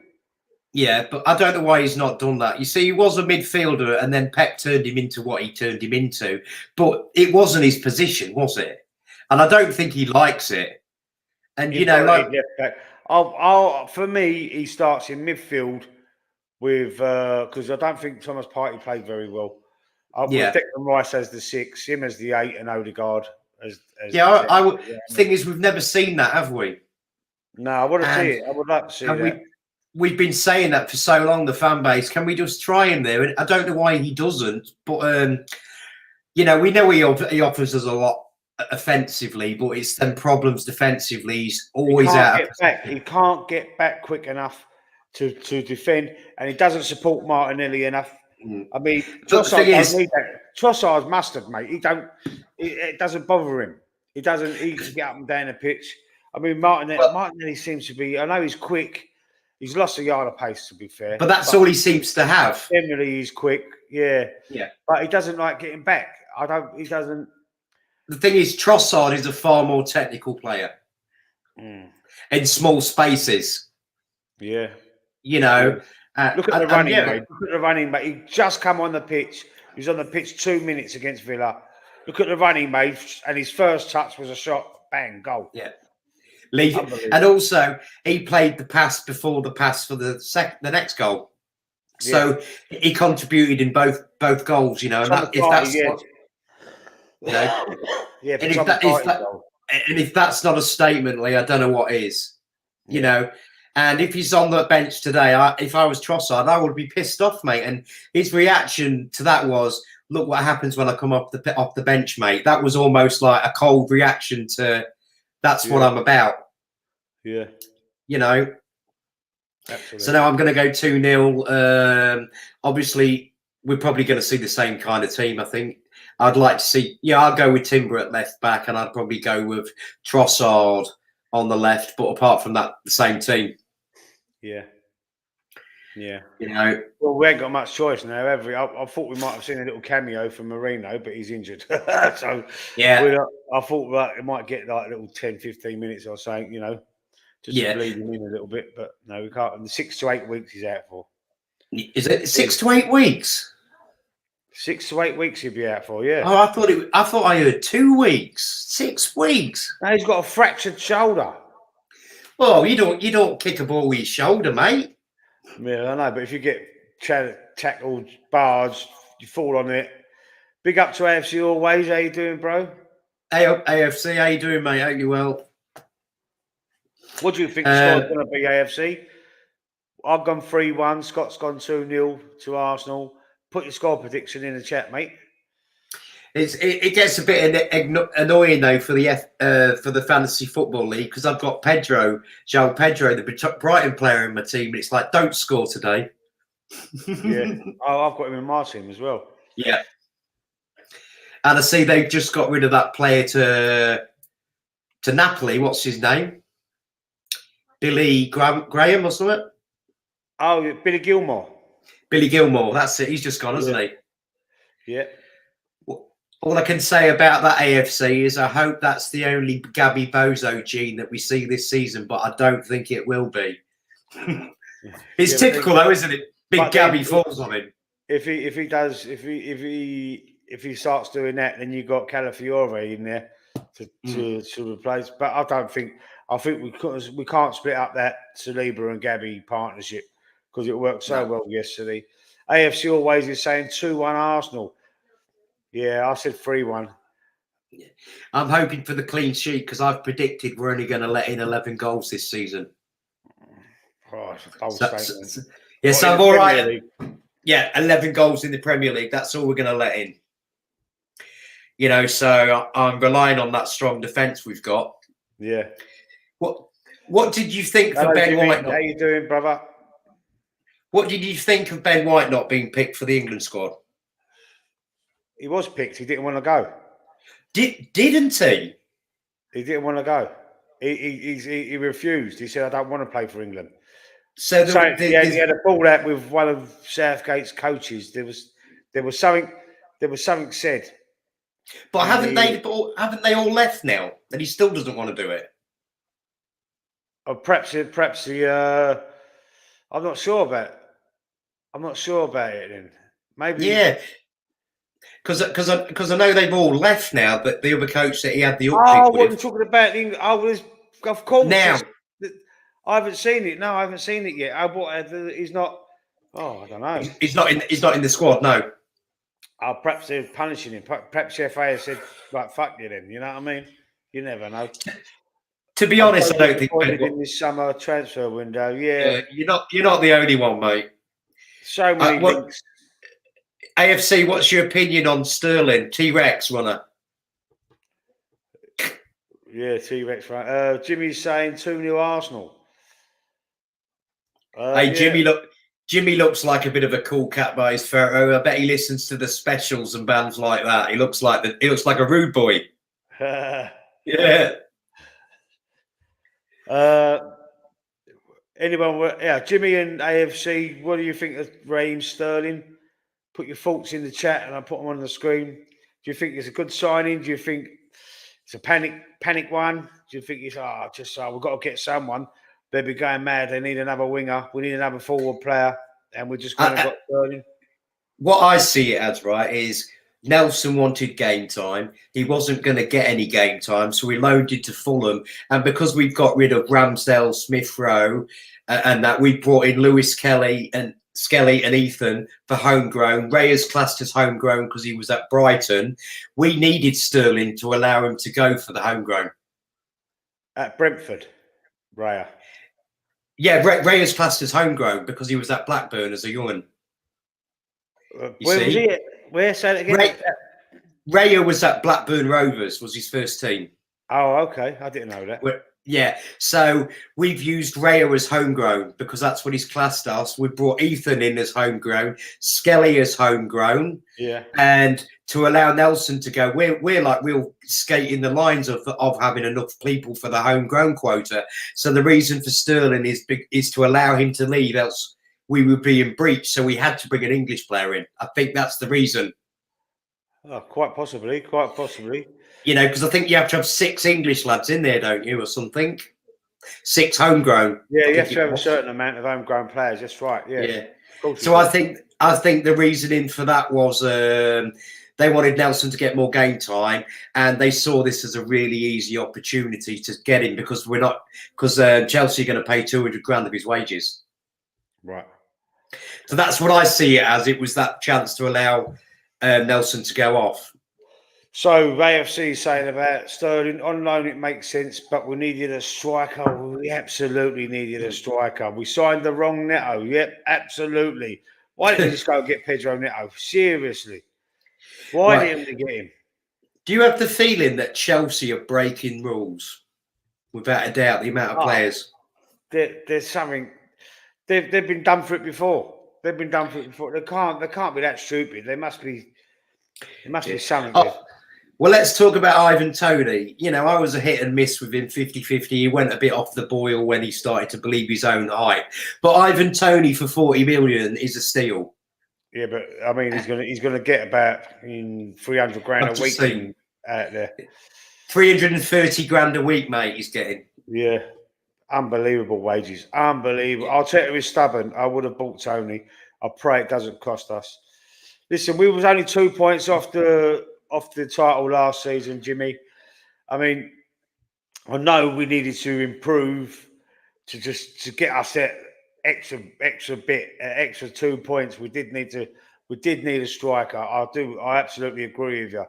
Speaker 2: Yeah, but I don't know why he's not done that. You see, he was a midfielder, and then Pep turned him into what he turned him into. But it wasn't his position, was it? And I don't think he likes it. And
Speaker 1: for me, he starts in midfield with because I don't think Thomas Partey played very well. With Declan Rice as the 6, him as the 8, and Odegaard as
Speaker 2: thing is, we've never seen that, have we?
Speaker 1: No, I want to see it. I would like to see that.
Speaker 2: We've been saying that for so long, the fan base. Can we just try him there? And I don't know why he doesn't, but we know he offers us a lot offensively, but it's them problems defensively. He's always
Speaker 1: He can't get back quick enough to defend, and he doesn't support Martinelli enough. Trossard's mustard, mate. It doesn't bother him. He doesn't. He can get up and down the pitch. I mean, Martinelli seems to be. I know he's quick. He's lost a yard of pace, to be fair.
Speaker 2: But that's all he seems to have.
Speaker 1: Generally, he's quick. Yeah.
Speaker 2: Yeah.
Speaker 1: But he doesn't like getting back. He doesn't.
Speaker 2: The thing is, Trossard is a far more technical player in small spaces.
Speaker 1: Yeah.
Speaker 2: You know.
Speaker 1: Look at the running, mate. Look at the running, mate. He just come on the pitch. He was on the pitch 2 minutes against Villa. Look at the running, mate. And his first touch was a shot. Bang, goal.
Speaker 2: Yeah. And also, he played the pass before the pass for the next goal. So he contributed in both goals, you know. And if that's not a statement, Lee, I don't know what is. You know. And if he's on the bench today, if I was Trossard, I would be pissed off, mate. And his reaction to that was, "Look what happens when I come off the bench, mate." That was almost like a cold reaction to, "That's what I'm about."
Speaker 1: Yeah.
Speaker 2: You know.
Speaker 1: Absolutely.
Speaker 2: So now I'm going to go 2-0. Obviously, we're probably going to see the same kind of team, I think. I'd like to see, I'll go with Timber at left back, and I'd probably go with Trossard on the left. But apart from that, the same team.
Speaker 1: Yeah. Yeah.
Speaker 2: You know.
Speaker 1: Well, we ain't got much choice now, have we? I thought we might have seen a little cameo from Marino, but he's injured. So, I thought it might get like a little 10, 15 minutes or something, you know. Just to bleed him in a little bit, but no, we can't. And 6 to 8 weeks he's out for.
Speaker 2: Is it 6 to 8 weeks?
Speaker 1: 6 to 8 weeks he'll be out for, yeah.
Speaker 2: Oh, I thought I heard 2 weeks. 6 weeks.
Speaker 1: No, he's got a fractured shoulder.
Speaker 2: Well, you don't kick a ball with your shoulder, mate.
Speaker 1: Yeah, I know, but if you get tackled, barged, you fall on it. Big up to AFC always. How you doing, bro?
Speaker 2: AFC, how you doing, mate? Hope you well.
Speaker 1: What do you think the score's going to be, AFC? I've gone 3-1. Scott's gone 2-0 to Arsenal. Put your score prediction in the chat, mate.
Speaker 2: It gets a bit annoying though for the fantasy football league, because I've got João Pedro, the Brighton player in my team, and it's like, don't score today.
Speaker 1: Yeah. Oh, I've got him in my team as well.
Speaker 2: Yeah. And I see they've just got rid of that player to Napoli. What's his name? Billy Graham or something?
Speaker 1: Oh, Billy Gilmore.
Speaker 2: Billy Gilmore, that's it. He's just gone, hasn't he?
Speaker 1: Yeah.
Speaker 2: All I can say about that AFC is I hope that's the only Gabby Bozo gene that we see this season, but I don't think it will be. It's typical though, isn't it? Big Gabby falls on him. If he starts doing that, then you've got Calafiore in there to replace. But I think we can't split up that Saliba and Gabby partnership because it worked so well yesterday. AFC always is saying 2-1 Arsenal. Yeah, I said 3-1. I'm hoping for the clean sheet because I've predicted we're only going to let in 11 goals this season.
Speaker 1: Oh,
Speaker 2: yes, I'm all right. Yeah, 11 goals in the Premier League. That's all we're going to let in. You know, so I'm relying on that strong defence we've got.
Speaker 1: Yeah.
Speaker 2: What did you think for Ben White?
Speaker 1: How you doing, brother?
Speaker 2: What did you think of Ben White not being picked for the England squad?
Speaker 1: He was picked. He didn't want to go.
Speaker 2: Didn't he?
Speaker 1: He didn't want to go. He refused. He said, "I don't want to play for England."
Speaker 2: So
Speaker 1: he had a ball out with one of Southgate's coaches. There was something said.
Speaker 2: But haven't they all left now? And he still doesn't want to do it.
Speaker 1: Or perhaps he. I'm not sure about it. Then maybe.
Speaker 2: Yeah. Because I know they've all left now, but the other coach that he had the
Speaker 1: what are you talking about? Of course.
Speaker 2: Now.
Speaker 1: I haven't seen it. No, I haven't seen it yet. He's not. Oh, I don't know.
Speaker 2: He's not in the squad. No.
Speaker 1: Perhaps they're punishing him. Perhaps the FA has said, "Right, fuck you then." You know what I mean? You never know.
Speaker 2: To be honest, I don't think
Speaker 1: in this summer transfer window. Yeah,
Speaker 2: you're not the only one, mate.
Speaker 1: So many links.
Speaker 2: AFC, what's your opinion on Sterling, T-Rex runner?
Speaker 1: Yeah, T-Rex, right. Jimmy's saying 2-0 Arsenal.
Speaker 2: Hey, yeah. Jimmy looks like a bit of a cool cat by his photo. I bet he listens to the specials and bands like that. He looks like a rude boy. Yeah.
Speaker 1: Anyone? Yeah, Jimmy and AFC. What do you think of Raheem Sterling? Put your thoughts in the chat, and I'll put them on the screen. Do you think it's a good signing? Do you think it's a panic one? Do you think it's we've got to get someone? They'll be going mad. They need another winger. We need another forward player, and we just kind of got Sterling.
Speaker 2: What I see it as, right, is Nelson wanted game time. He wasn't going to get any game time, so we loaned it to Fulham. And because we've got rid of Ramsdale, Smith Rowe, and that we brought in Lewis Kelly and Skelly and Ethan for homegrown. Reyes classed as homegrown because he was at Brighton. We needed Sterling to allow him to go for the homegrown.
Speaker 1: At Brentford, Raya.
Speaker 2: Yeah, Reyes classed as homegrown because he was at Blackburn as a young'un.
Speaker 1: Where was he? Where? Say it again.
Speaker 2: Raya was at Blackburn Rovers, was his first team.
Speaker 1: Oh, okay. I didn't know that.
Speaker 2: Yeah, so we've used Raya as homegrown because that's what he's classed as. We brought Ethan in as homegrown, Skelly as homegrown, and to allow Nelson to go, we'll skate in the lines of having enough people for the homegrown quota. So the reason for Sterling is to allow him to leave, else we would be in breach. So we had to bring an English player in. I think that's the reason.
Speaker 1: Oh, quite possibly, quite possibly.
Speaker 2: You know, because I think you have to have 6 English lads in there, don't you, or something? 6 homegrown.
Speaker 1: Yeah, you have to have a certain amount of homegrown players. That's right. Yeah.
Speaker 2: So I think the reasoning for that was they wanted Nelson to get more game time, and they saw this as a really easy opportunity to get him because Chelsea are going to pay 200 grand of his wages.
Speaker 1: Right.
Speaker 2: So that's what I see it as. It was that chance to allow Nelson to go off.
Speaker 1: So AFC saying about Sterling on loan, it makes sense, but we needed a striker. We absolutely needed a striker. We signed the wrong Neto. Yep, absolutely. Why didn't we just go and get Pedro Neto? Seriously, why didn't we get him?
Speaker 2: Do you have the feeling that Chelsea are breaking rules? Without a doubt, the amount of players.
Speaker 1: There's something. They've been done for it before. They've been done for it before. They can't be that stupid. There must be something.
Speaker 2: Well, let's talk about Ivan Toney. You know, I was a hit and miss with him 50-50. He went a bit off the boil when he started to believe his own hype. But Ivan Toney for 40 million is a steal.
Speaker 1: Yeah, but I mean, he's gonna get about 300 grand a week out there.
Speaker 2: 330 grand a week, mate. He's getting.
Speaker 1: Yeah, unbelievable wages. Unbelievable. I'll tell you, he's stubborn. I would have bought Toney. I pray it doesn't cost us. Listen, we was only 2 points off the title last season, Jimmy. I mean, I know we needed to improve to get us that extra 2 points. We did need a striker. I absolutely agree with you.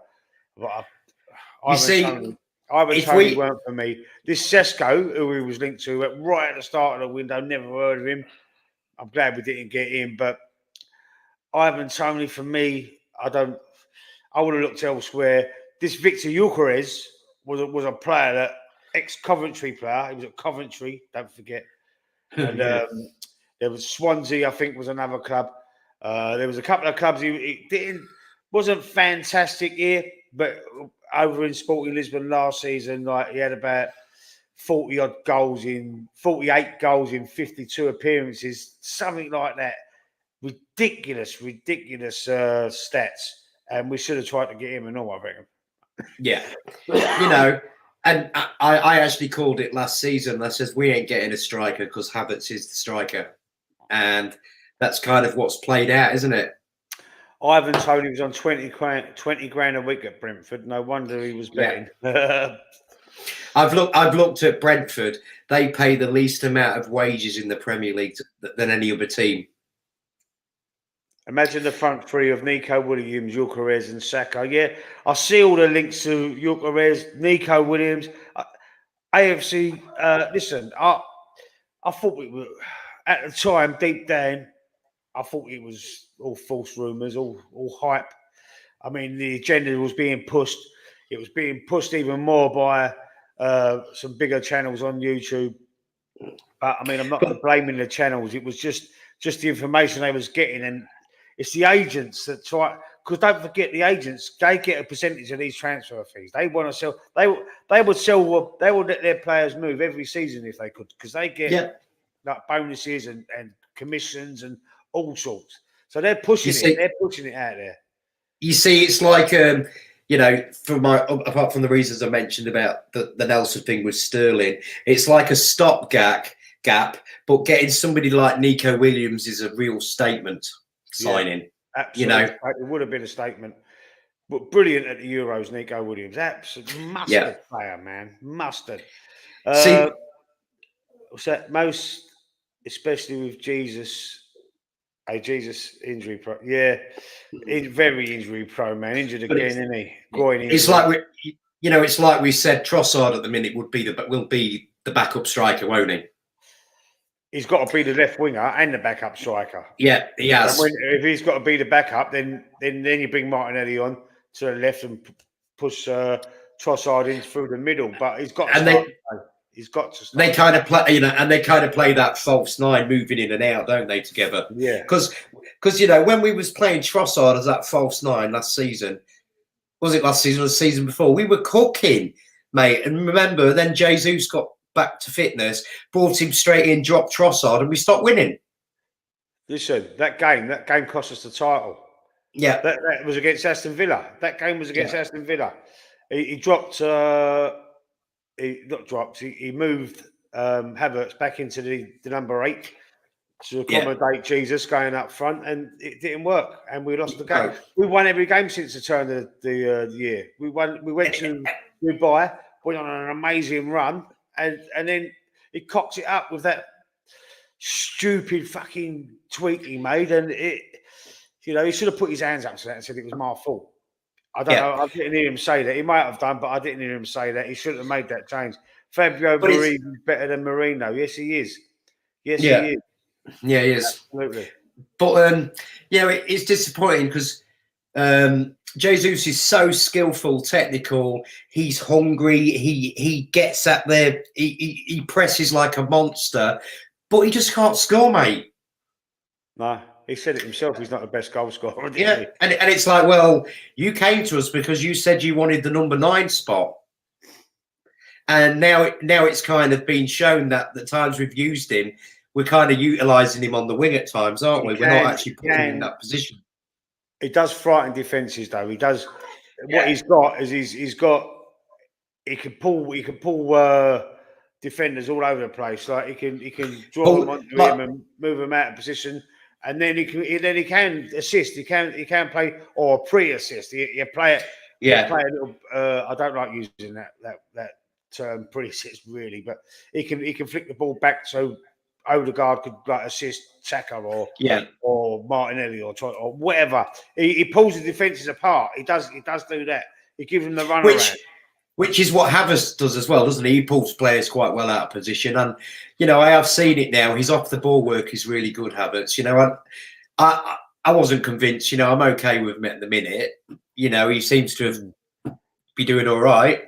Speaker 1: But Ivan Toney weren't for me. This Sesko, who he was linked to right at the start of the window, never heard of him. I'm glad we didn't get him, but Ivan Toney, for me, I would have looked elsewhere. This Victor Gyökeres was a player that ex-Coventry player. He was at Coventry, don't forget. And there was Swansea, I think, was another club. There was a couple of clubs. He wasn't fantastic here, but over in Sporting Lisbon last season, like he had about 48 goals in 52 appearances, something like that. Ridiculous stats, and we should have tried to get him and all, I reckon.
Speaker 2: Yeah, you know, and I actually called it last season. I says we ain't getting a striker because Havertz is the striker, and that's kind of what's played out, isn't it?
Speaker 1: Ivan Toney was on 20 grand a week at Brentford. No wonder he was betting.
Speaker 2: Yeah. I've looked at Brentford. They pay the least amount of wages in the Premier League than any other team.
Speaker 1: Imagine the front three of Nico Williams, Gyökeres and Saka. Yeah, I see all the links to Gyökeres, Nico Williams, AFC. Listen, I thought we were, at the time, deep down, I thought it was all false rumours, all hype. I mean, the agenda was being pushed. It was being pushed even more by some bigger channels on YouTube. But, I mean, I'm not blaming the channels. It was just the information they was getting, and it's the agents that try, because don't forget the agents, they get a percentage of these transfer fees. They want to sell. They would sell. They would let their players move every season if they could, because they get like bonuses and commissions and all sorts. So they're pushing it. They're pushing it out there.
Speaker 2: You see, it's like you know, apart from the reasons I mentioned about the Nelson thing with Sterling, it's like a stopgap. But getting somebody like Nico Williams is a real statement signing.
Speaker 1: Absolutely.
Speaker 2: You know,
Speaker 1: it would have been a statement. But brilliant at the Euros, Nico Williams. Absolute mustard player, man. Mustard.
Speaker 2: See,
Speaker 1: what's that? Most, especially with Jesus. Jesus injury pro. Yeah, very injury prone, man. Injured again, isn't he? Groin injury.
Speaker 2: It's like it's like we said. Trossard at the minute will be the backup striker, won't he?
Speaker 1: He's got to be the left winger and the backup striker.
Speaker 2: Yeah, he has.
Speaker 1: If he's got to be the backup, then you bring Martinelli on to the left and push Trossard in through the middle. But he's got to he's got to start.
Speaker 2: They kind of play, and they kind of play that false nine, moving in and out, don't they, together?
Speaker 1: Yeah.
Speaker 2: Because when we was playing Trossard as that false nine last season, was it last season or the season before? We were cooking, mate. And remember, then Jesus got back to fitness, brought him straight in, dropped Trossard, and we stopped winning.
Speaker 1: Listen, that game cost us the title.
Speaker 2: Yeah,
Speaker 1: that was against Aston Villa. That game was against Aston Villa. He dropped. He moved Havertz back into the number 8 to accommodate Jesus going up front, and it didn't work, and we lost the game. We won every game since the turn of the year. We went to Dubai, went on an amazing run, and then he cocked it up with that stupid fucking tweet he made, and he should have put his hands up to that and said it was my fault. I don't know. I didn't hear him say that. He might have done, but I didn't hear him say that. He shouldn't have made that change. Fabio Marini is better than Marino. Yes, he is. Yes, he is.
Speaker 2: Yeah, he is.
Speaker 1: Absolutely.
Speaker 2: But it's disappointing because Jesus is so skillful, technical. He's hungry. He gets at there. He presses like a monster, but he just can't score, mate.
Speaker 1: No. He said it himself. He's not the best goal scorer.
Speaker 2: And it's like, well, you came to us because you said you wanted the number 9 spot, and now it's kind of been shown that the times we've used him, we're kind of utilising him on the wing at times, aren't we? We're not actually putting him in that position.
Speaker 1: He does frighten defences, though. He does. What he's got is he can pull defenders all over the place. Like he can draw them onto him and move them out of position. And then he can assist. He can play or pre-assist. You play it. Yeah. Play a little. I don't like using that term pre-assist really, but he can flick the ball back so Odegaard could like assist Saka or Martinelli or whatever. He pulls the defences apart. He does do that. He gives them the run around.
Speaker 2: Which is what Havertz does as well, doesn't he? He pulls players quite well out of position. And, I have seen it now. His off-the-ball work is really good, Havertz. I wasn't convinced. I'm okay with him at the minute. He seems to be doing all right.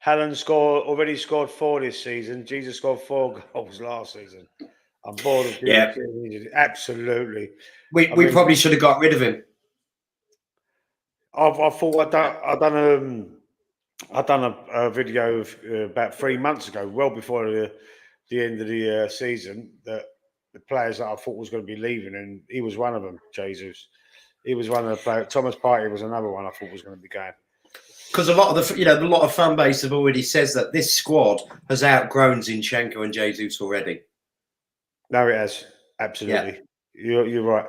Speaker 1: Haaland already scored 4 this season. Jesus scored 4 goals last season. I'm bored of doing it. Absolutely.
Speaker 2: We probably should have got rid of him.
Speaker 1: I thought I'd done a video about 3 months ago, well before the end of the season, that the players that I thought was going to be leaving, and he was one of them, Jesus. He was one of the players. Thomas Partey was another one I thought was going to be going.
Speaker 2: Because a lot of fan base have already says that this squad has outgrown Zinchenko and Jesus already.
Speaker 1: No, it has. Absolutely. Yeah. You're right.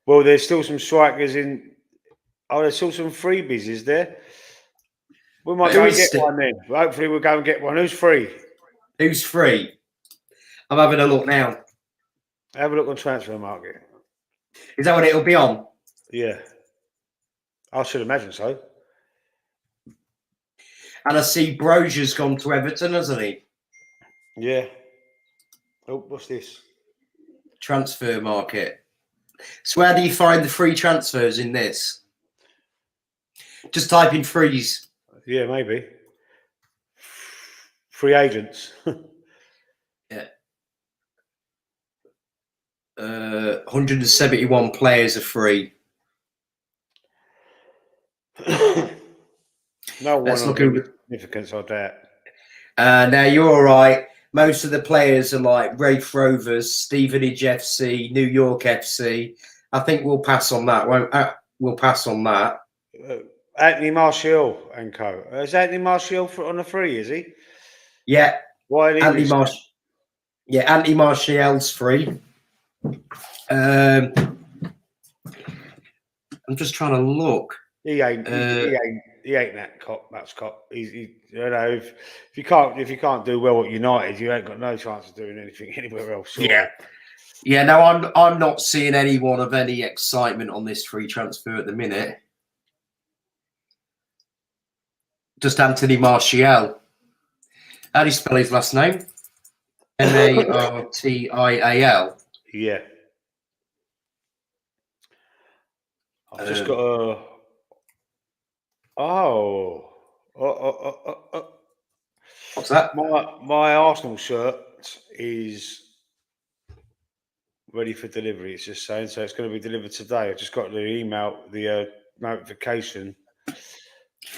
Speaker 1: Well, there's still some strikers in. Oh, there's still some freebies, is there? We might go and get one then. Hopefully we'll go and get one. Who's free?
Speaker 2: Who's free? I'm having a look now.
Speaker 1: Have a look on Transfer Market.
Speaker 2: Is that what it'll be on?
Speaker 1: Yeah. I should imagine so.
Speaker 2: And I see Brozier's gone to Everton, hasn't he?
Speaker 1: Yeah. Oh, what's this?
Speaker 2: Transfer Market. So how do you find the free transfers in this? Just type in freeze.
Speaker 1: Yeah, maybe. Free agents.
Speaker 2: Yeah. 171 players are free.
Speaker 1: No one
Speaker 2: Let's
Speaker 1: of
Speaker 2: look
Speaker 1: any
Speaker 2: at.
Speaker 1: significance of that.
Speaker 2: Now you're all right. Most of the players are like Rafe Rovers, Stevenage FC, New York FC. I think we'll pass on that. Won't we'll pass on that.
Speaker 1: Anthony Martial and co. Is Anthony Martial on the free? Is he?
Speaker 2: Yeah,
Speaker 1: Why did he?
Speaker 2: Anthony Martial's free. I'm just trying to look.
Speaker 1: He ain't that cop. That's cop. You know, if you can't do well at United, you ain't got no chance of doing anything anywhere else. Surely.
Speaker 2: Yeah. No, I'm not seeing anyone of any excitement on this free transfer at the minute. Just Anthony Martial. How do you spell his last name? Martial.
Speaker 1: Yeah. I've just got a.
Speaker 2: What's that?
Speaker 1: My Arsenal shirt is ready for delivery. It's just saying, so it's going to be delivered today. I just got the email, the notification.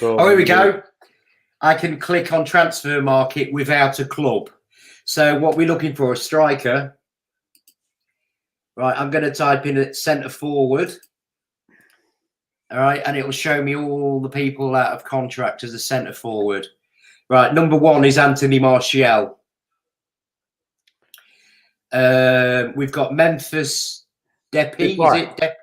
Speaker 2: Here we go. I can click on transfer market without a club. So what we're looking for, a striker. Right, I'm going to type in at centre forward. All right, and it will show me all the people out of contract as a centre forward. Right, number 1 is Anthony Martial. We've got Memphis Depay.
Speaker 1: Depay.
Speaker 2: Is it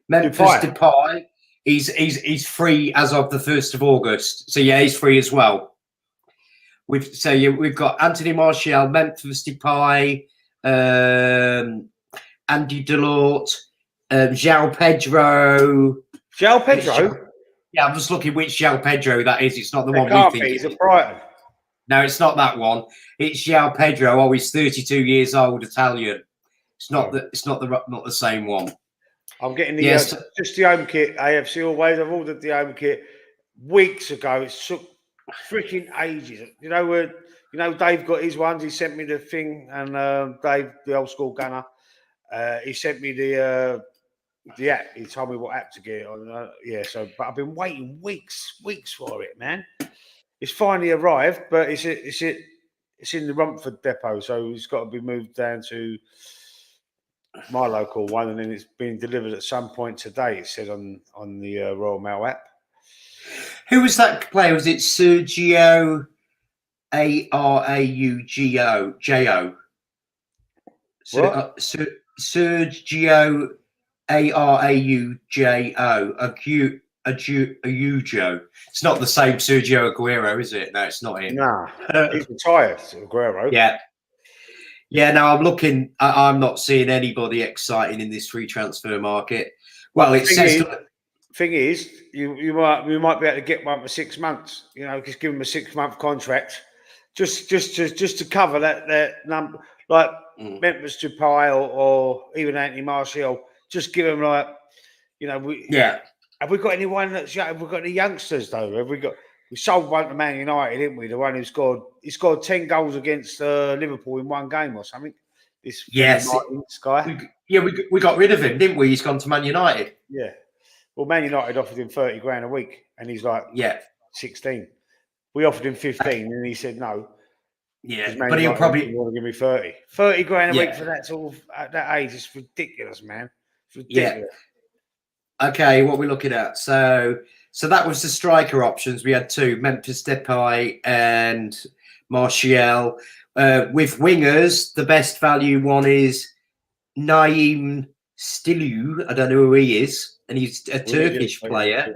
Speaker 2: Memphis Depay? He's free as of the 1st of August. So yeah, he's free as well. We've got Anthony Martial, Memphis Depay, Andy Delort, João Pedro.
Speaker 1: João Pedro?
Speaker 2: Yeah, I'm just looking which João Pedro that is. It's not the one
Speaker 1: can't
Speaker 2: we
Speaker 1: be.
Speaker 2: think.
Speaker 1: He's a Brighton.
Speaker 2: No, it's not that one. It's João Pedro. Oh, he's 32 years old, Italian. It's not the same one.
Speaker 1: I'm getting the just the home kit. AFC always. I've ordered the home kit weeks ago. It took freaking ages. You know Dave got his ones. He sent me the thing, and Dave, the old school gunner, he sent me the app. He told me what app to get on. But I've been waiting weeks for it, man. It's finally arrived, but it's in the Romford depot, so it's got to be moved down to my local one, and then it's being delivered at some point today. It said on the Royal Mail app.
Speaker 2: Who was that player? Was it Sergio Araujo? Sergio Araujo. It's not the same Sergio Aguero, is it? No, it's not him.
Speaker 1: Nah, he's retired, Aguero.
Speaker 2: Yeah. No, I'm looking. I'm not seeing anybody exciting in this free transfer market. Well, it says.
Speaker 1: Thing is, you might be able to get one for 6 months. You know, just give him a 6-month contract, just to cover that number, like Memphis Depay or even Anthony Martial. Just give him like, Have we got anyone have we got any youngsters though? We sold one to Man United, didn't we? The one he scored 10 goals against Liverpool in one game or something. This guy.
Speaker 2: We got rid of him, didn't we? He's gone to Man United.
Speaker 1: Yeah. Well, Man United offered him 30 grand a week, and he's like 16. We offered him 15, and he said no.
Speaker 2: Yeah, but he'll probably
Speaker 1: want to give me 30. 30 grand a week for that sort of at that age. It's ridiculous, man. It's ridiculous.
Speaker 2: Yeah. Okay, what we're looking at. So that was the striker options. We had 2, Memphis Depay and Martial. With wingers, the best value one is Naim Stilu. I don't know who he is. And he's a Turkish player.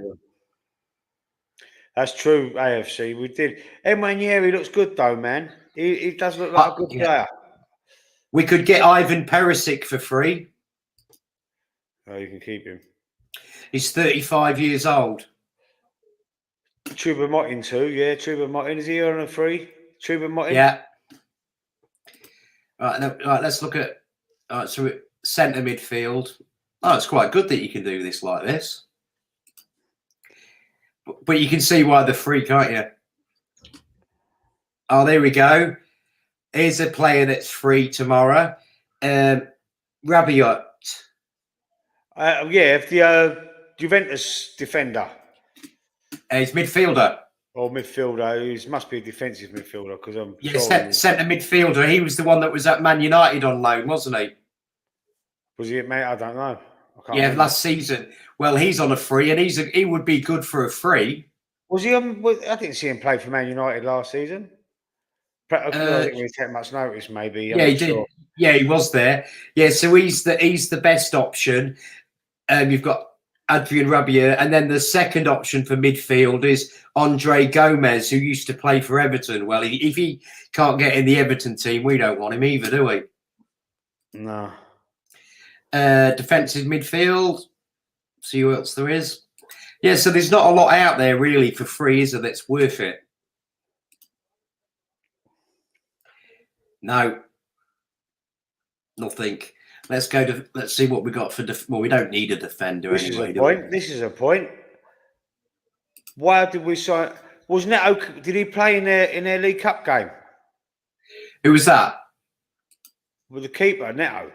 Speaker 2: That's
Speaker 1: true, AFC. We did. Emmanuel looks good, though, man. He does look like a good player.
Speaker 2: We could get Ivan Perisic for free.
Speaker 1: Oh, you can keep him.
Speaker 2: He's 35 years old.
Speaker 1: Choupo-Moting too, yeah. Choupo-Moting. Is he on a free? Choupo-Moting?
Speaker 2: Yeah. Right, let's look at centre midfield. Oh, it's quite good that you can do this like this. But you can see why they're free, can't you? Oh, there we go. Here's a player that's free tomorrow. Rabiot.
Speaker 1: If the Juventus defender.
Speaker 2: He's midfielder.
Speaker 1: or midfielder. He must be a defensive midfielder because I'm
Speaker 2: Yeah,
Speaker 1: sure.
Speaker 2: centre midfielder. He was the one that was at Man United on loan, wasn't he?
Speaker 1: Was he, mate? I don't know. I can't
Speaker 2: Yeah,
Speaker 1: remember.
Speaker 2: last season. Well, he's on a free, and he would be good for a free.
Speaker 1: Was he on? I didn't see him play for Man United last season. I didn't really take much notice. Maybe.
Speaker 2: Yeah, he did. Yeah, he was there. Yeah, so he's the best option. You've got Adrian Rabiot, and then the second option for midfield is Andre Gomez, who used to play for Everton. Well, if he can't get in the Everton team, we don't want him either, do we?
Speaker 1: No.
Speaker 2: Defensive midfield. See who else there is. Yeah, so there's not a lot out there really for free, is there? That's worth it. No, nothing. Let's go to. Let's see what we got for. Well, we don't need a defender
Speaker 1: This
Speaker 2: anyway.
Speaker 1: is a point. This is a point. Why did we sign? Was Neto? Did he play in their League Cup game
Speaker 2: Who was that?
Speaker 1: with the keeper Neto?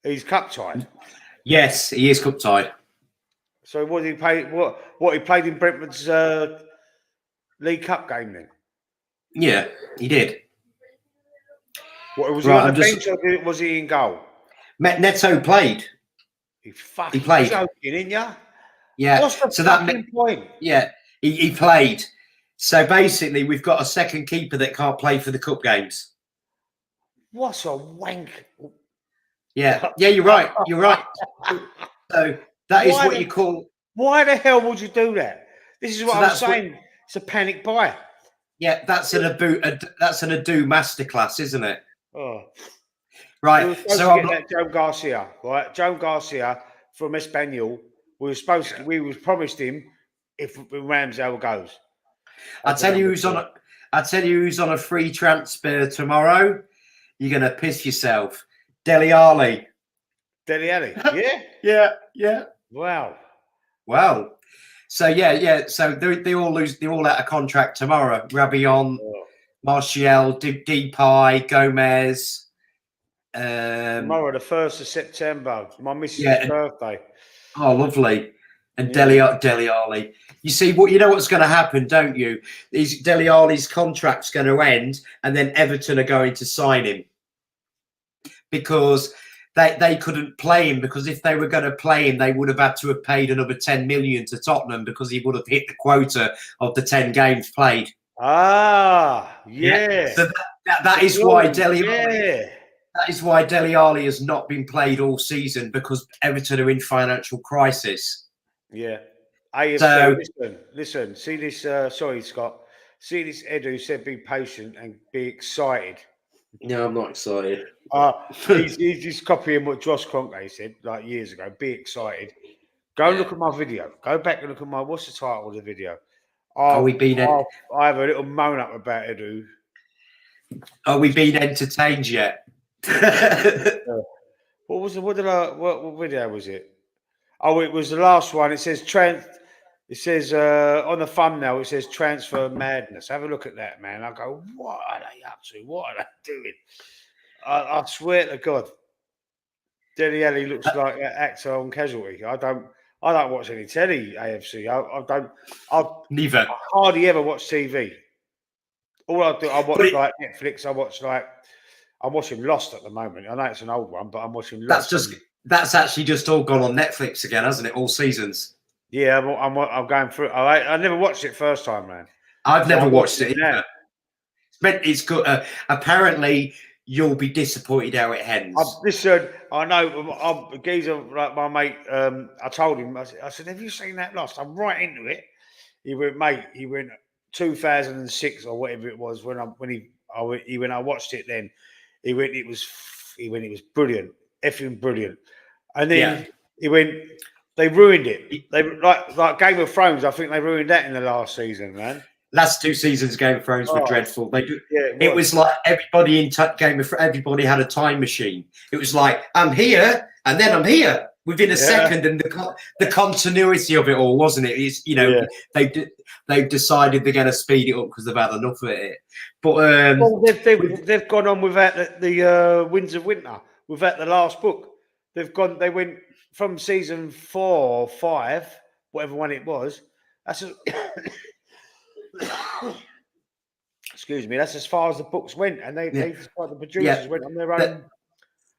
Speaker 1: He's cup tied.
Speaker 2: Yes, he is cup tied.
Speaker 1: So what did he play? What he played in Brentford's League Cup game then?
Speaker 2: Yeah, he did.
Speaker 1: What was he on the bench or was he in goal?
Speaker 2: Neto played.
Speaker 1: He fucking
Speaker 2: played.
Speaker 1: joking, didn't you?
Speaker 2: Yeah.
Speaker 1: What's the
Speaker 2: so
Speaker 1: fucking point?
Speaker 2: Yeah, he played. So basically, we've got a second keeper that can't play for the cup games.
Speaker 1: What's a wank?
Speaker 2: Yeah, you're right. You're right. So that is what you call.
Speaker 1: Why the hell would you do that? This is what I'm saying. It's a panic buy.
Speaker 2: Yeah, that's an Adu masterclass, isn't it?
Speaker 1: Oh.
Speaker 2: Right.
Speaker 1: So that Joe Garcia, right? Joe Garcia from Espanyol. We was promised him if Ramsdale goes.
Speaker 2: I tell you who's on a free transfer tomorrow. You're gonna piss yourself. Dele Alli.
Speaker 1: Dele Alli. Yeah.
Speaker 2: Yeah.
Speaker 1: Wow.
Speaker 2: Well. So yeah. So they all lose. They're all out of contract tomorrow. Rabiot, Martial, Depay, Gomez.
Speaker 1: Tomorrow, the 1st of September, my missus' birthday.
Speaker 2: Oh, lovely. And Dele Alli. You see, you know what's going to happen, don't you? Dele Alli's contract's going to end, and then Everton are going to sign him because they couldn't play him. Because if they were going to play him, they would have had to have paid another 10 million to Tottenham because he would have hit the quota of the 10 games played.
Speaker 1: Ah, yeah.
Speaker 2: So that is why Dele Alli. That is why Dele Alli has not been played all season because Everton are in financial crisis.
Speaker 1: Yeah. So listen. See this. Sorry, Scott. See this. Edu said, "Be patient and be excited."
Speaker 2: No, I'm not excited.
Speaker 1: He's just copying what Josh Kroenke said like years ago. Be excited. Go and look at my video. Go back and look at what's the title of the video? I have a little moan up about Edu.
Speaker 2: Are we being entertained yet?
Speaker 1: What video was it? Oh, it was the last one. It says on the thumbnail it says transfer madness. Have a look at that, man. I go, what are they up to? What are they doing? I swear to God, Dele Alli looks like an actor on Casualty. I don't watch any telly, AFC.
Speaker 2: Neither.
Speaker 1: I hardly ever watch TV. All I do, I watch like Netflix. I'm watching Lost at the moment. I know it's an old one, but I'm watching Lost.
Speaker 2: That's actually just all gone on Netflix again, hasn't it? All seasons.
Speaker 1: Yeah, I'm going through. I never watched it first time, man.
Speaker 2: I've never watched it either. It's good. Apparently, you'll be disappointed how it ends.
Speaker 1: Listen, I know. Geezer, like my mate. I told him. I said, "Have you seen that Lost?" I'm right into it. He went, mate. He went 2006 or whatever it was when I watched it. Then he went. It was brilliant, effing brilliant. And then he went. They ruined it. They like Game of Thrones. I think they ruined that in the last season, man.
Speaker 2: Last 2 seasons, Game of Thrones were dreadful.
Speaker 1: It
Speaker 2: was like everybody in Game of Thrones. Everybody had a time machine. It was like I'm here and then I'm here within a second, and the continuity of it all, wasn't it? It's they've decided they're going to speed it up because they've had enough of it. But
Speaker 1: they've gone on without the Winds of Winter, without the last book. They went from season 4 or 5, whatever one it was. That's excuse me. That's as far as the books went, and the producers went on their own.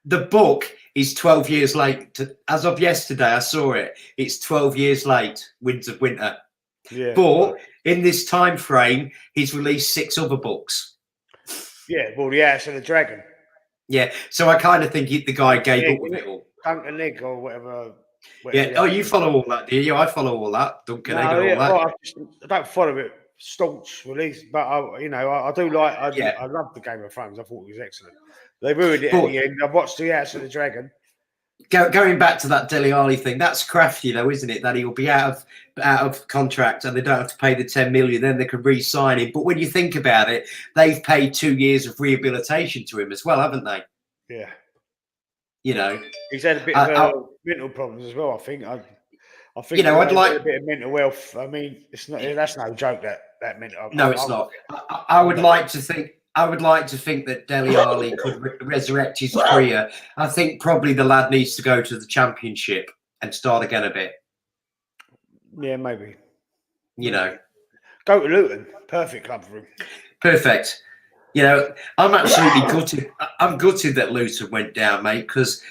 Speaker 2: The book is 12 years late. As of yesterday, I saw it. It's 12 years late. Winds of Winter.
Speaker 1: Yeah.
Speaker 2: But in this time frame, he's released 6 other books.
Speaker 1: Yeah. Well, the House of the Dragon.
Speaker 2: Yeah. So I kind of think the guy gave up with it all.
Speaker 1: Duncan Egg or whatever.
Speaker 2: Yeah. Oh, you follow all that, do you? I follow all that. Duncan Egg and all that.
Speaker 1: I don't follow it staunch release, but I do like. I love the Game of Thrones. I thought it was excellent. They ruined it at the end. I watched the House of the Dragon.
Speaker 2: Going back to that Dele Alli thing, that's crafty though, isn't it? That he'll be out of contract and they don't have to pay the 10 million, then they can re-sign him. But when you think about it, they've paid 2 years of rehabilitation to him as well, haven't they?
Speaker 1: Yeah.
Speaker 2: He's
Speaker 1: had a bit of mental problems as well. I think. I think
Speaker 2: I'd like
Speaker 1: a bit of mental health. I mean, it's not. That's no joke. That mental.
Speaker 2: No, it's not. I would like to think. I would like to think that Dele Alli could resurrect his career. I think probably the lad needs to go to the Championship and start again a bit.
Speaker 1: Yeah, maybe.
Speaker 2: Go
Speaker 1: to Luton. Perfect club for him.
Speaker 2: Perfect. I'm absolutely gutted. I'm gutted that Luton went down, mate, because,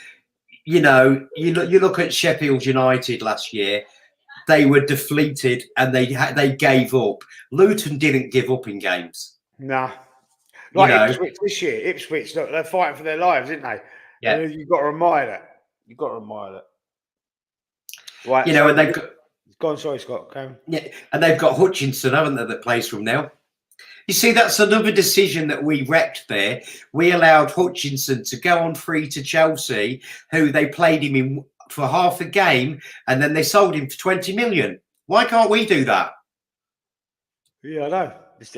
Speaker 2: you look at Sheffield United last year, they were deflated and they gave up. Luton didn't give up in games.
Speaker 1: Nah. Like Ipswich this year. Ipswich, look, they're fighting for their lives, isn't they?
Speaker 2: Yeah.
Speaker 1: You've got to admire that. Right.
Speaker 2: And they've got...
Speaker 1: Go on, sorry, Scott.
Speaker 2: Yeah, and they've got Hutchinson, haven't they, that plays from now? You see, that's another decision that we wrecked there. We allowed Hutchinson to go on free to Chelsea, who they played him in for half a game, and then they sold him for 20 million. Why can't we do that?
Speaker 1: Yeah, I know. It's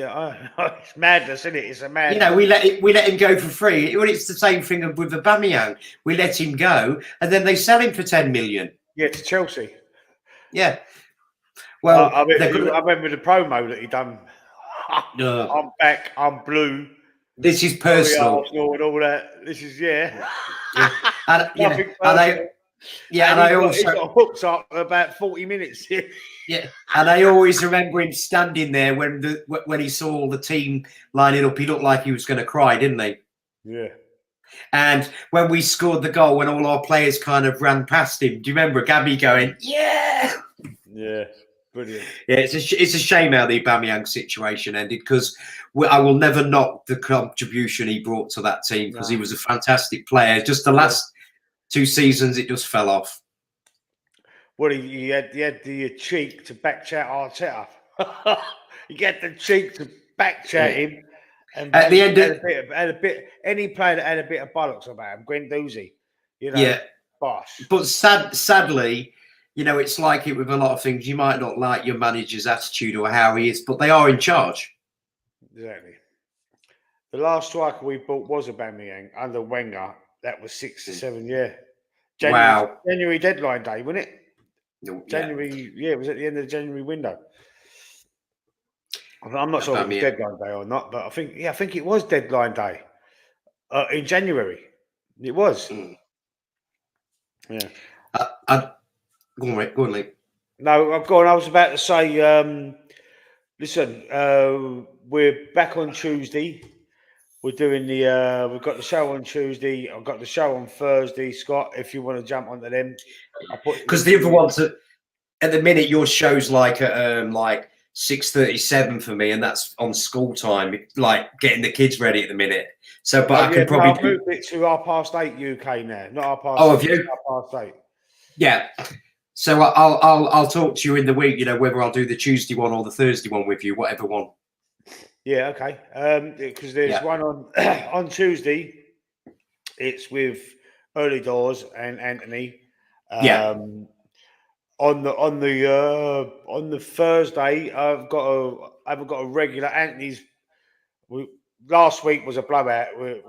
Speaker 1: madness, isn't it? It's a madness.
Speaker 2: We let him go for free. Well, it's the same thing with Aubameyang. We let him go, and then they sell him for 10 million.
Speaker 1: Yeah, to Chelsea.
Speaker 2: Yeah. Well,
Speaker 1: I remember the promo that he done. I'm back. I'm blue.
Speaker 2: This is personal.
Speaker 1: Arsenal and all that. This is
Speaker 2: yeah.
Speaker 1: And
Speaker 2: I also
Speaker 1: he's got hooks up for about 40 minutes.
Speaker 2: Yeah, and I always remember him standing there when he saw all the team lining up. He looked like he was going to cry, didn't he?
Speaker 1: Yeah.
Speaker 2: And when we scored the goal, when all our players kind of ran past him, do you remember Gabby going, "Yeah"?
Speaker 1: Yeah, brilliant.
Speaker 2: Yeah, it's a shame how the Aubameyang situation ended, because I will never knock the contribution he brought to that team, because he was a fantastic player. Just the last 2 seasons, it just fell off.
Speaker 1: Well, he had the cheek to backchat Arteta. He had the cheek to backchat him. And
Speaker 2: at the end,
Speaker 1: any player that had a bit of bollocks about him, Guendouzi, bosh.
Speaker 2: But sadly, it's like it with a lot of things. You might not like your manager's attitude or how he is, but they are in charge.
Speaker 1: Exactly. The last striker we bought was Aubameyang under Wenger. That was 6 to 7 years. January deadline day, wasn't it? January, it was at the end of the January window. I'm not sure if it was deadline day or not, but I think it was deadline day in January. It was. Yeah.
Speaker 2: Go on, Lee.
Speaker 1: No, I've gone. I was about to say, listen, we're back on Tuesday. We're doing we've got the show on Tuesday. I've got the show on Thursday, Scott, if you want to jump onto them.
Speaker 2: Because the other ones, at the minute, your show's like 6:37 for me, and that's on school time, like getting the kids ready at the minute. So, but I can probably...
Speaker 1: I've moved it to 8:30 UK now, not 8:30.
Speaker 2: Oh, have you?
Speaker 1: 8:30. Yeah.
Speaker 2: So I'll talk to you in the week, whether I'll do the Tuesday one or the Thursday one with you, whatever one.
Speaker 1: Yeah, okay. Because there's one on Tuesday. It's with Early Doors and Anthony. On the Thursday, I haven't got a regular. Anthony's. Last week was a blowout. I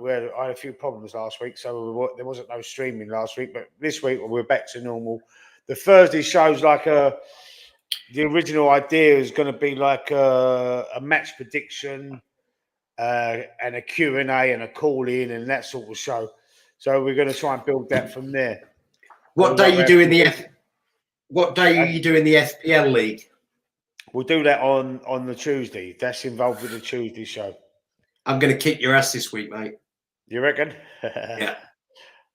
Speaker 1: had a few problems last week, so there wasn't no streaming last week. But this week we're back to normal. The Thursday show's like the original idea is going to be like a match prediction and a Q&A and a call-in and that sort of show. So we're going to try and build that from there.
Speaker 2: What day are you doing the FPL league?
Speaker 1: We'll do that on the Tuesday. That's involved with the Tuesday show.
Speaker 2: I'm going to kick your ass this week, mate.
Speaker 1: You reckon?
Speaker 2: Yeah.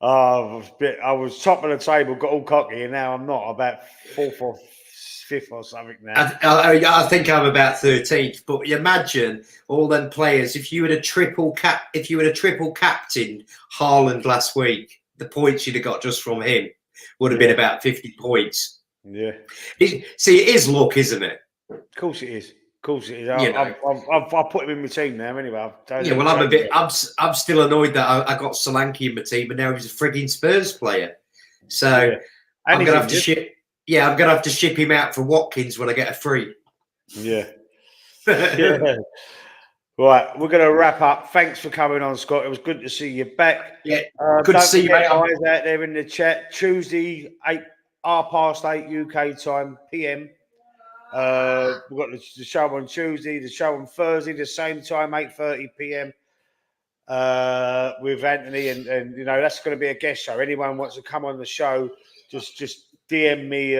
Speaker 1: I was top of the table, got all cocky, and now I'm not. About 4th or 5th or something now.
Speaker 2: I think I'm about 13th. But imagine all them players. If you had a triple captain Haaland last week, the points you'd have got just from him would have been about 50 points.
Speaker 1: Yeah.
Speaker 2: See, it is luck, isn't it?
Speaker 1: Of course it is. Of course it is. I've put him in my team now anyway.
Speaker 2: I'm still annoyed that I got Solanke in my team, but now he's a frigging Spurs player. So I'm gonna have to ship. Yeah, I'm gonna have to ship him out for Watkins when I get a free.
Speaker 1: Yeah. Yeah. Right, we're going to wrap up. Thanks for coming on, Scott. It was good to see you back.
Speaker 2: Yeah, good to see you, mate.
Speaker 1: Guys out there in the chat. Tuesday, 8:30 UK time, PM. We've got the show on Tuesday, the show on Thursday, the same time, 8:30 PM. With Anthony, and you know that's going to be a guest show. Anyone wants to come on the show, just DM me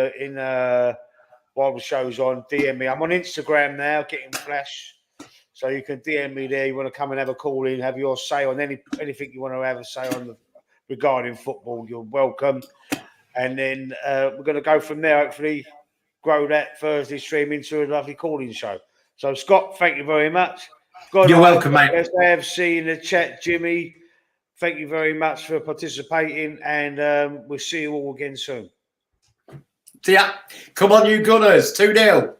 Speaker 1: while the show's on. DM me. I'm on Instagram now, getting flash. So you can DM me there. You want to come and have a call in, have your say on anything you want to have a say on regarding football, you're welcome. And then we're going to go from there, hopefully grow that Thursday stream into a lovely calling show. So, Scott, thank you very much.
Speaker 2: You're welcome, mate.
Speaker 1: AFC in the chat, Jimmy. Thank you very much for participating, and we'll see you all again soon.
Speaker 2: See ya. Come on, you Gunners. 2-0.